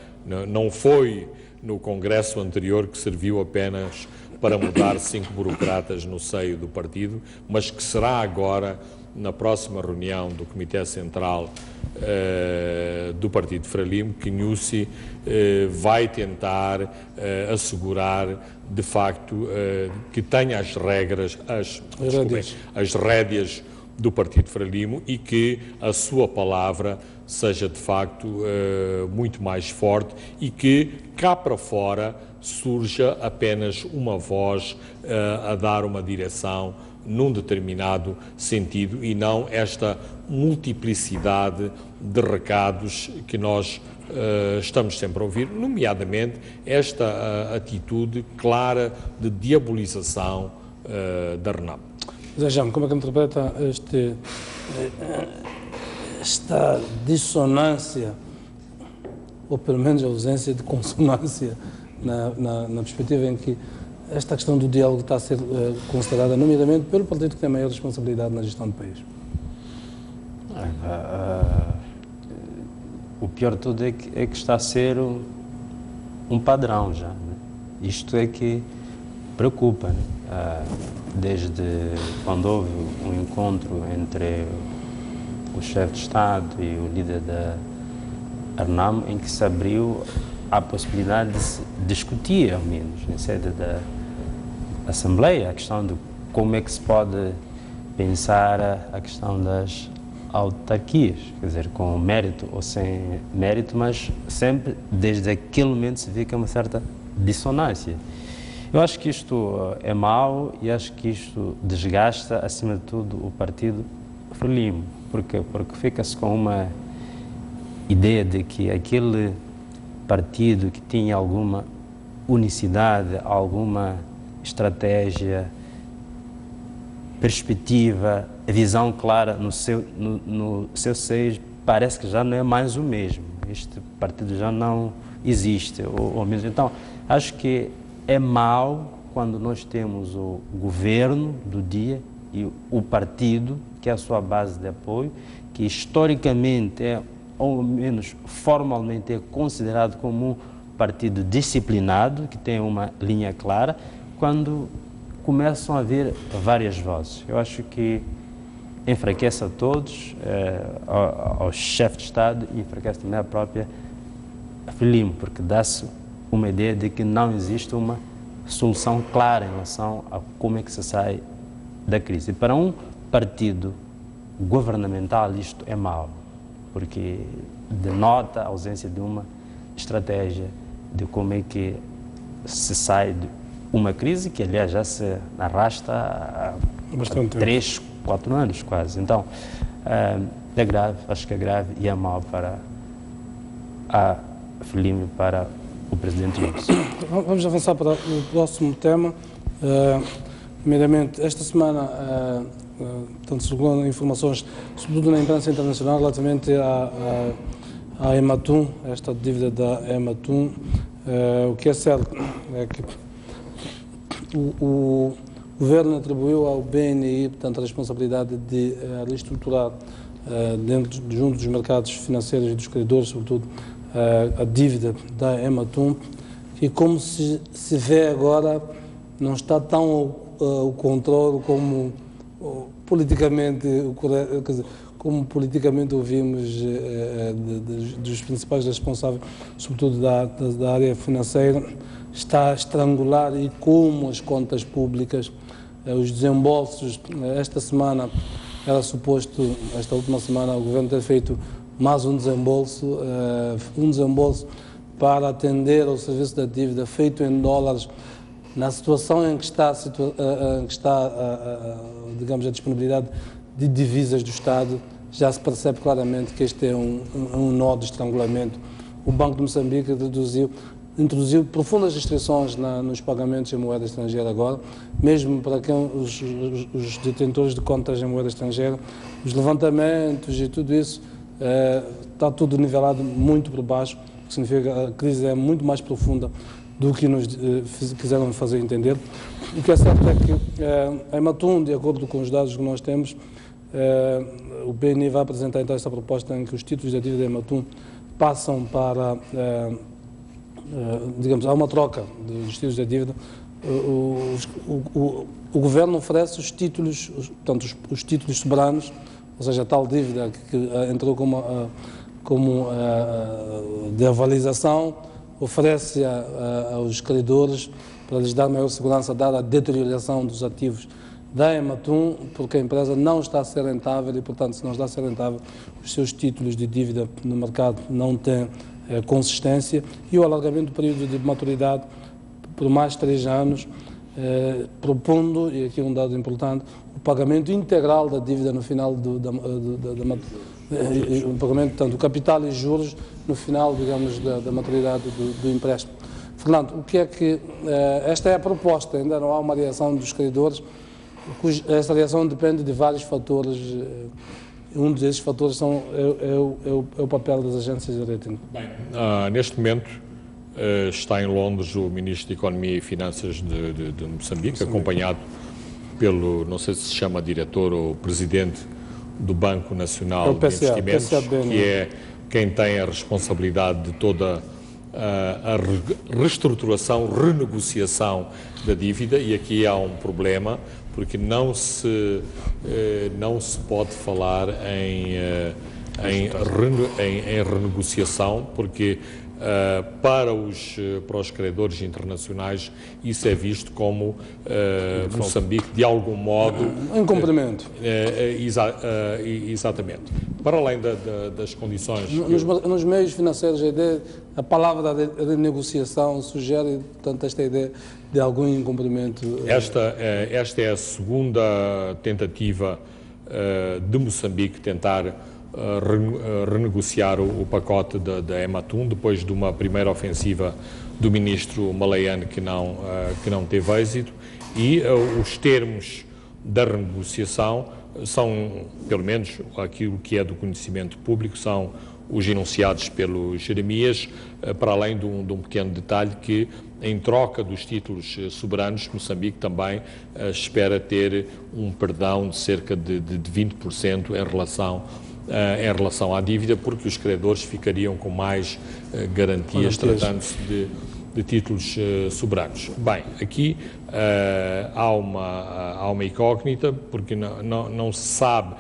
não foi no Congresso anterior que serviu apenas para mudar 5 burocratas no seio do partido, mas que será agora, na próxima reunião do Comitê Central do Partido Frelimo, que Nyusi vai tentar assegurar, de facto, que tenha as rédeas do Partido Frelimo e que a sua palavra seja, de facto, muito mais forte e que, cá para fora, surja apenas uma voz a dar uma direção num determinado sentido e não esta multiplicidade de recados que nós estamos sempre a ouvir, nomeadamente esta atitude clara de diabolização da RENAM. Zé Jaime, como é que interpreta esta dissonância, ou pelo menos a ausência de consonância, na perspectiva em que esta questão do diálogo está a ser considerada, nomeadamente, pelo partido que tem a maior responsabilidade na gestão do país? O pior de tudo é que está a ser um padrão já. Né? Isto é que preocupa. Né? Desde quando houve um encontro entre o chefe de Estado e o líder da RENAM, em que se abriu a possibilidade de se discutir, ao menos, em sede da Assembleia, a questão de como é que se pode pensar a questão das autarquias, quer dizer, com mérito ou sem mérito, mas sempre desde aquele momento se vê que é uma certa dissonância. Eu acho que isto é mau e acho que isto desgasta, acima de tudo, o partido Frelimo. Porque fica-se com uma ideia de que aquele partido que tinha alguma unicidade, alguma estratégia, perspectiva, visão clara no seu seio, parece que já não é mais o mesmo. Este partido já não existe, ou mesmo. Então, acho que é mau quando nós temos o governo do dia e o partido, que é a sua base de apoio, que historicamente ou menos formalmente é considerado como um partido disciplinado, que tem uma linha clara, quando começam a haver várias vozes. Eu acho que enfraquece a todos, ao chefe de Estado, e enfraquece também a própria Frelimo, porque dá-se uma ideia de que não existe uma solução clara em relação a como é que se sai da crise. E para um partido governamental isto é mau, porque denota a ausência de uma estratégia de como é que se sai de uma crise que, aliás, já se arrasta há 3, 4 anos quase. Então, é grave, acho que é grave e é mau para a Frelimo, para o Presidente Nunes. Vamos avançar para o próximo tema. Primeiramente, esta semana, circulam informações, sobretudo na imprensa internacional, relativamente à Ematum, esta dívida da Ematum. O que é certo é que o Governo atribuiu ao BNI, portanto, a responsabilidade de reestruturar junto dos mercados financeiros e dos credores, sobretudo, a dívida da Ematum, que, como se vê agora, não está tão o controle como politicamente, quer dizer, como politicamente ouvimos dos principais responsáveis, sobretudo da área financeira, está a estrangular e como as contas públicas, os desembolsos. Esta semana era suposto, esta última semana, o Governo ter feito mais um desembolso para atender ao serviço da dívida feito em dólares. Na situação em que está, digamos, a disponibilidade de divisas do Estado, já se percebe claramente que este é um nó de estrangulamento. O Banco de Moçambique introduziu profundas restrições nos pagamentos em moeda estrangeira agora, mesmo para quem os detentores de contas em moeda estrangeira, os levantamentos e tudo isso, está tudo nivelado muito por baixo, o que significa que a crise é muito mais profunda do que nos quiseram fazer entender. O que é certo é que a Ematum, de acordo com os dados que nós temos, o BNI vai apresentar então essa proposta em que os títulos da dívida da Ematum passam para, digamos, há uma troca dos títulos da dívida. O Governo oferece os títulos, portanto, os títulos soberanos, ou seja, a tal dívida que entrou como de avalização, oferece aos credores para lhes dar maior segurança, dada a deterioração dos ativos da Ematum, porque a empresa não está a ser rentável e, portanto, se não está a ser rentável, os seus títulos de dívida no mercado não têm consistência, e o alargamento do período de maturidade por mais 3 anos, propondo, e aqui um dado importante, o pagamento integral da dívida no final o pagamento, tanto do capital e juros, no final, digamos, da maturidade do empréstimo. Fernando, o que é que... esta é a proposta, ainda não há uma reação dos credores, esta reação depende de vários fatores. Um desses fatores é o papel das agências de rating. Bem, neste momento está em Londres o Ministro de Economia e Finanças de Moçambique, acompanhado pelo, não sei se chama diretor ou presidente do Banco Nacional de Investimentos, que é quem tem a responsabilidade de toda a reestruturação, renegociação da dívida, e aqui há um problema, porque não se pode falar em renegociação, porque para os credores internacionais isso é visto como Moçambique, de algum modo... Um cumprimento. Exatamente. Para além das condições... Nos meios financeiros, a palavra renegociação sugere, portanto, esta ideia de algum incumprimento. Esta é a segunda tentativa de Moçambique tentar renegociar o pacote da Ematum, depois de uma primeira ofensiva do ministro Malayane que não teve êxito, e os termos da renegociação são, pelo menos aquilo que é do conhecimento público, são os enunciados pelo Jeremias, para além de um pequeno detalhe que, em troca dos títulos soberanos, Moçambique também espera ter um perdão de cerca de 20% em relação à dívida, porque os credores ficariam com mais garantias tratando-se de títulos soberanos. Bem, aqui há uma incógnita, porque não se sabe,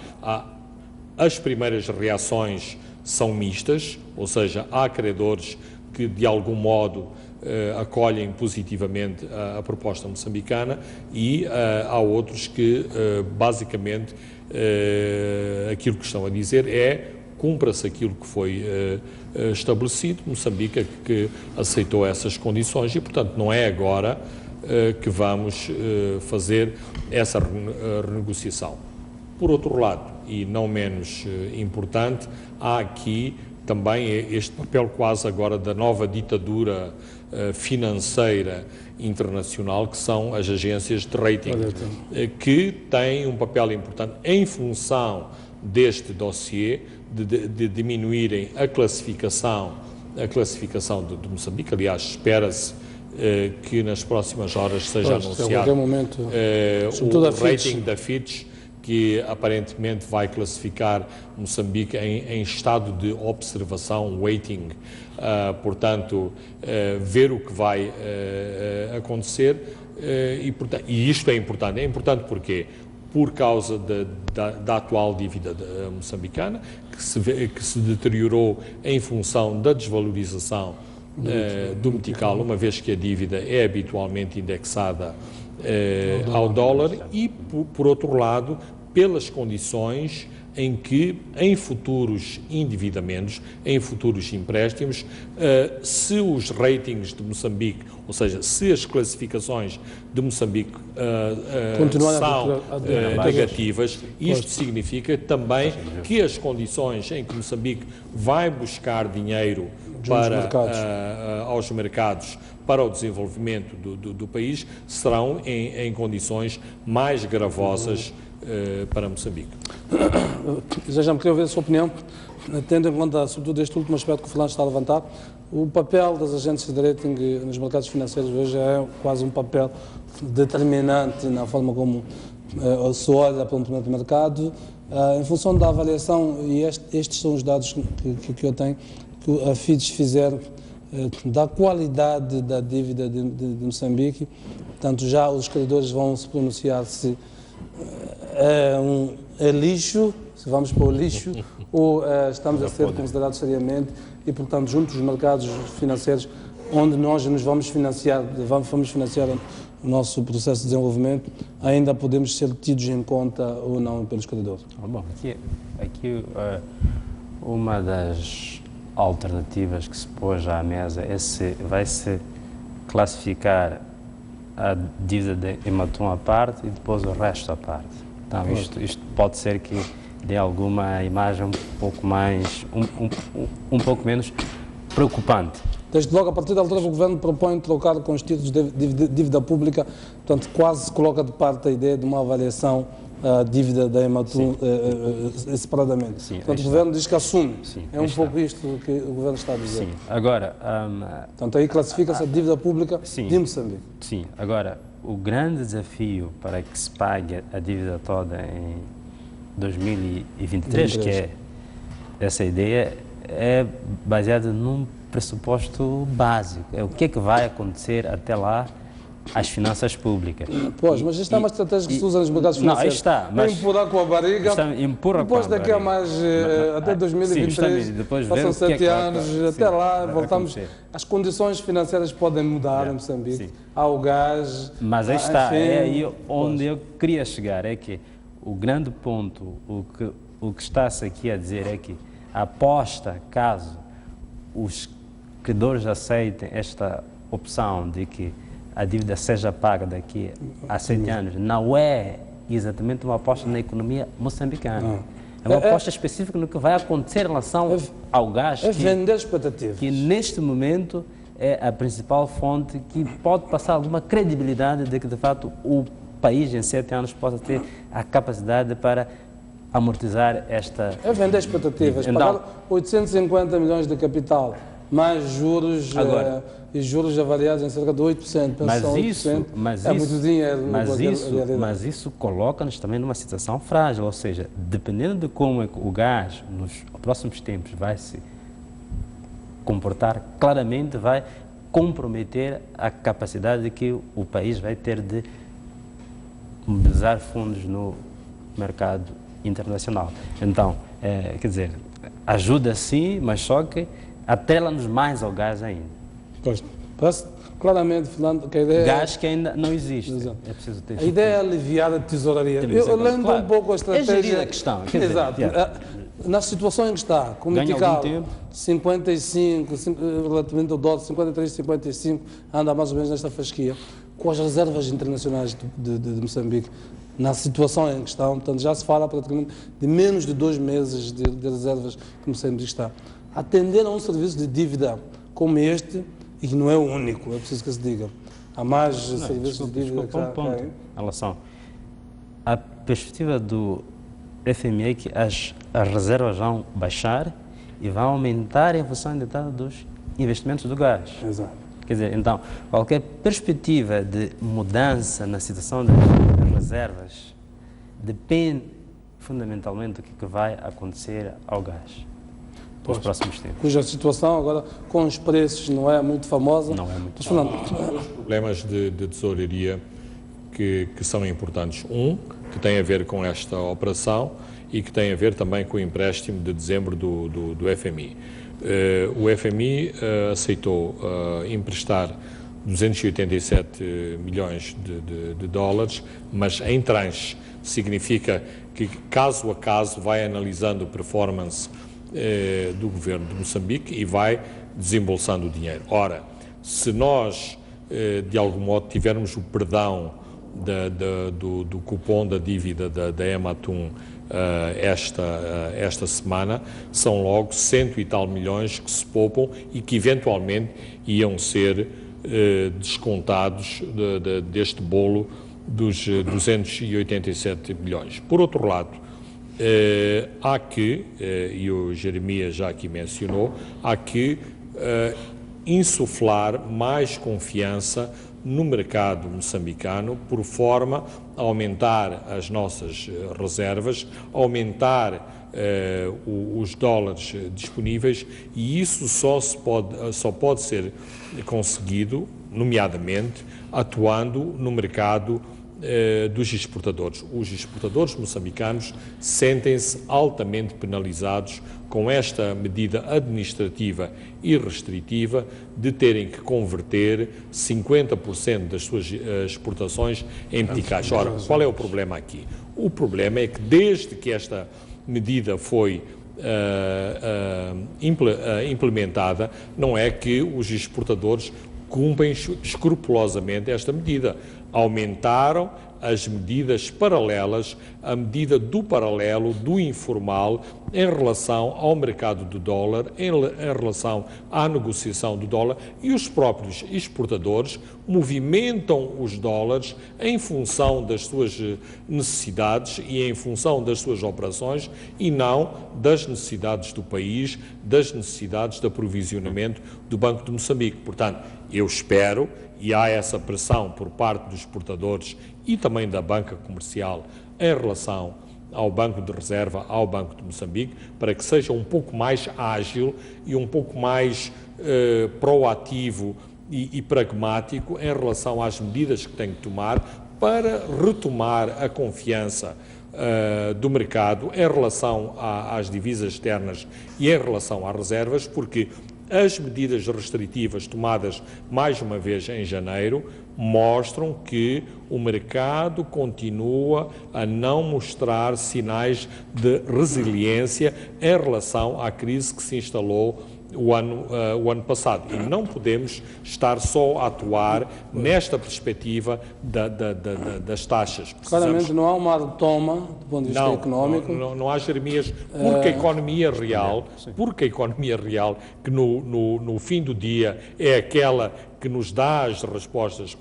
as primeiras reações são mistas, ou seja, há credores que de algum modo acolhem positivamente a proposta moçambicana, e há outros que basicamente aquilo que estão a dizer é: cumpra-se aquilo que foi estabelecido. Moçambique que aceitou essas condições e, portanto, não é agora que vamos fazer essa renegociação. Por outro lado, e não menos importante, há aqui também este papel quase agora da nova ditadura financeira internacional, que são as agências de rating, que têm um papel importante em função deste dossiê de diminuírem a classificação de Moçambique. Aliás, espera-se que nas próximas horas seja anunciado o rating da Fitch, que aparentemente vai classificar Moçambique em estado de observação, waiting, portanto, ver o que vai acontecer, e isto é importante. É importante porquê? Por causa da atual dívida moçambicana, que se deteriorou em função da desvalorização do metical, uma vez que a dívida é habitualmente indexada ao dólar, e, por outro lado, pelas condições em que, em futuros endividamentos, em futuros empréstimos, se os ratings de Moçambique, ou seja, se as classificações de Moçambique são negativas, isto significa também que as condições em que Moçambique vai buscar dinheiro aos mercados para o desenvolvimento do país serão em condições mais gravosas para Moçambique. Já me queria ouvir a sua opinião, tendo em conta, sobretudo, este último aspecto que o Fernando está a levantar. O papel das agências de rating nos mercados financeiros hoje é quase um papel determinante na forma como se olha para um determinado mercado, em função da avaliação, e estes são os dados que eu tenho, que a Fitch fizeram da qualidade da dívida de Moçambique. Portanto, já os credores vão se pronunciar se é lixo, se vamos para o lixo, ou estamos a ser considerados seriamente, e, portanto, junto dos mercados financeiros, onde nós nos vamos financiar o nosso processo de desenvolvimento, ainda podemos ser tidos em conta ou não pelos credores. Bom, aqui uma das alternativas que se pôs à mesa é se vai-se classificar a dívida de Ematum à parte e depois o resto à parte. Então, isto pode ser que dê alguma imagem um pouco mais, um pouco menos preocupante. Desde logo, a partir da altura, o Governo propõe trocar com os títulos de dívida pública, portanto, quase se coloca de parte a ideia de uma avaliação dívida da Ematum separadamente. Sim, portanto, o Governo diz que assume. Sim, é um pouco isto que o Governo está a dizer. Sim, agora... portanto, aí classifica-se a dívida pública de Moçambique. Sim, agora, o grande desafio para que se pague a dívida toda em 2023, que é essa ideia, é baseada num pressuposto básico. É o que é que vai acontecer até lá às finanças públicas. Pois, mas isto é uma estratégia que se usa nos mercados financeiros. Não, está. Mas empurrar com a barriga, depois daqui a mais, até 2023, passam 7 anos, até lá voltamos, as condições financeiras podem mudar em Moçambique, há o gás... Mas aí está, é aí onde eu queria chegar, é que o grande ponto, o que está-se aqui a dizer é que a aposta, caso os credores aceitem esta opção de que a dívida seja paga daqui a 7 anos, não é exatamente uma aposta na economia moçambicana. É uma aposta específica no que vai acontecer em relação ao gás. É vender expectativas. Que neste momento é a principal fonte que pode passar alguma credibilidade de que, de fato, o país em 7 anos possa ter a capacidade para amortizar esta... É vender expectativas. Então, pagar 850 milhões de capital, mais juros... e juros avaliados em cerca de 8%, muito dinheiro. Mas isso coloca-nos também numa situação frágil, ou seja, dependendo de como é que o gás nos próximos tempos vai se comportar, claramente vai comprometer a capacidade que o país vai ter de mobilizar fundos no mercado internacional. Então, quer dizer, ajuda sim, mas só que atrela-nos mais ao gás ainda. Pois, claramente, Fernando, que a ideia... Gás que ainda não existe. É preciso ter... A ideia é aliviar a tesouraria. Eu lembro um pouco a estratégia... É gerir a questão. Exato. Na situação em que está, com o Metical, 55, relativamente ao dólar, 53, 55, anda mais ou menos nesta fasquia, com as reservas internacionais de Moçambique, na situação em que está, portanto, já se fala praticamente de menos de 2 meses de reservas que Moçambique está. Atender a um serviço de dívida como este, e que não é o único, é preciso que se diga. Há mais serviços de dívida que já em relação à perspectiva do FMI é que as reservas vão baixar e vão aumentar em função dos investimentos do gás. Exato. Quer dizer, então, qualquer perspectiva de mudança na situação das reservas depende fundamentalmente do que vai acontecer ao gás. Nos próximos tempos. Cuja situação agora, com os preços, não é muito famosa. Não é muito famosa. Os problemas de tesouraria que são importantes. Que tem a ver com esta operação e que tem a ver também com o empréstimo de dezembro do FMI. O FMI aceitou emprestar 287 milhões de dólares, mas em tranches. Significa que, caso a caso, vai analisando a performance do governo de Moçambique e vai desembolsando o dinheiro. Ora, se nós, de algum modo, tivermos o perdão do cupom da dívida da Ematum esta semana, são logo 100 e tal milhões que se poupam e que eventualmente iam ser descontados deste bolo dos 287 milhões. Por outro lado, há que, e o Jeremias já aqui mencionou, há que insuflar mais confiança no mercado moçambicano, por forma a aumentar as nossas reservas, aumentar os dólares disponíveis, e isso só pode ser conseguido, nomeadamente, atuando no mercado dos exportadores. Os exportadores moçambicanos sentem-se altamente penalizados com esta medida administrativa e restritiva de terem que converter 50% das suas exportações em meticais. Ora, qual é o problema aqui? O problema é que desde que esta medida foi implementada, não é que os exportadores cumprem escrupulosamente esta medida. Aumentaram as medidas paralelas, a medida do paralelo, do informal, em relação ao mercado do dólar, em relação à negociação do dólar, e os próprios exportadores movimentam os dólares em função das suas necessidades e em função das suas operações e não das necessidades do país, das necessidades de aprovisionamento do Banco de Moçambique. Portanto, eu espero, e há essa pressão por parte dos exportadores e também da banca comercial em relação ao Banco de Reserva, ao Banco de Moçambique, para que seja um pouco mais ágil e um pouco mais proativo e pragmático em relação às medidas que tem que tomar para retomar a confiança do mercado em relação às divisas externas e em relação às reservas, porque as medidas restritivas tomadas mais uma vez em janeiro mostram que o mercado continua a não mostrar sinais de resiliência em relação à crise que se instalou o ano passado. E não podemos estar só a atuar nesta perspectiva das taxas. Claramente não há uma retoma do ponto de vista económico. Não há Jeremias, porque a economia real, que no fim do dia é aquela que nos dá as respostas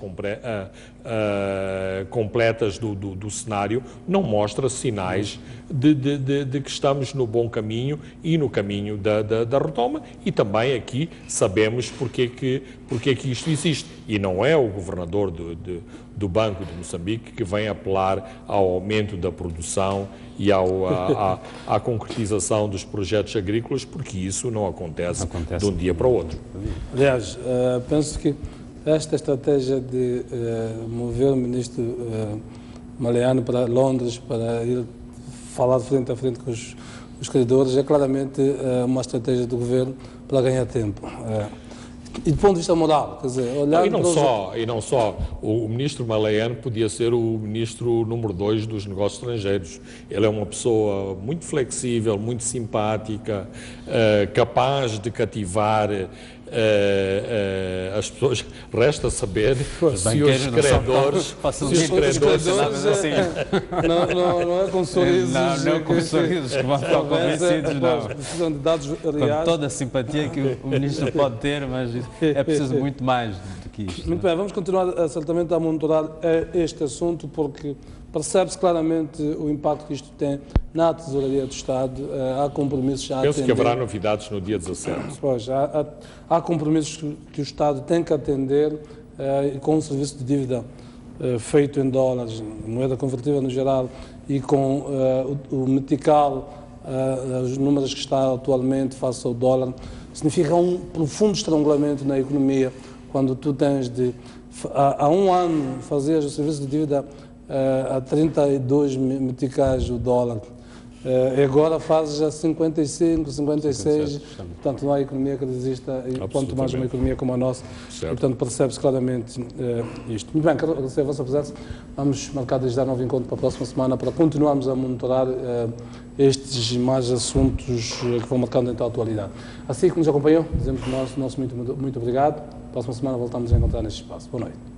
completas do cenário, não mostra sinais de que estamos no bom caminho e no caminho da retoma, e também aqui sabemos porque que isto existe. E não é o governador do Banco de Moçambique que vem apelar ao aumento da produção e à concretização dos projetos agrícolas, porque isso não acontece de um dia para o outro. Aliás, penso que esta estratégia de mover o ministro Maleano para Londres para ir falar de frente a frente com os credores é claramente uma estratégia do governo para ganhar tempo. E do ponto de vista moral, quer dizer, olhar... E não só, o ministro Maleano podia ser o ministro número 2 dos negócios estrangeiros. Ele é uma pessoa muito flexível, muito simpática, capaz de cativar as pessoas. Resta saber se os credores... Não é com sorrisos... Não é com sorrisos que vão ficar convencidos, não. Precisam de dados reais. Com toda a simpatia que o ministro pode ter, mas é preciso muito mais do que isto. Muito bem, vamos continuar certamente a monitorar este assunto, porque percebe-se claramente o impacto que isto tem na tesouraria do Estado. Há compromissos a atender. Penso que haverá novidades no dia 17. Pois, há compromissos que o Estado tem que atender com o serviço de dívida feito em dólares, moeda convertível no geral, e com o metical, os números que está atualmente face ao dólar. Significa um profundo estrangulamento na economia, quando tu tens de, há um ano, fazer o serviço de dívida a 32 meticais o dólar, e agora fazes a 55, 56, portanto não há economia que resista, e quanto mais uma economia como a nossa, e, portanto percebe-se claramente isto. Muito bem, quero agradecer a vossa presença, vamos marcar desde já novo encontro para a próxima semana para continuarmos a monitorar estes e mais assuntos que vão marcando então a atualidade. Assim que nos acompanhou, dizemos nosso muito obrigado, próxima semana voltamos a encontrar neste espaço. Boa noite.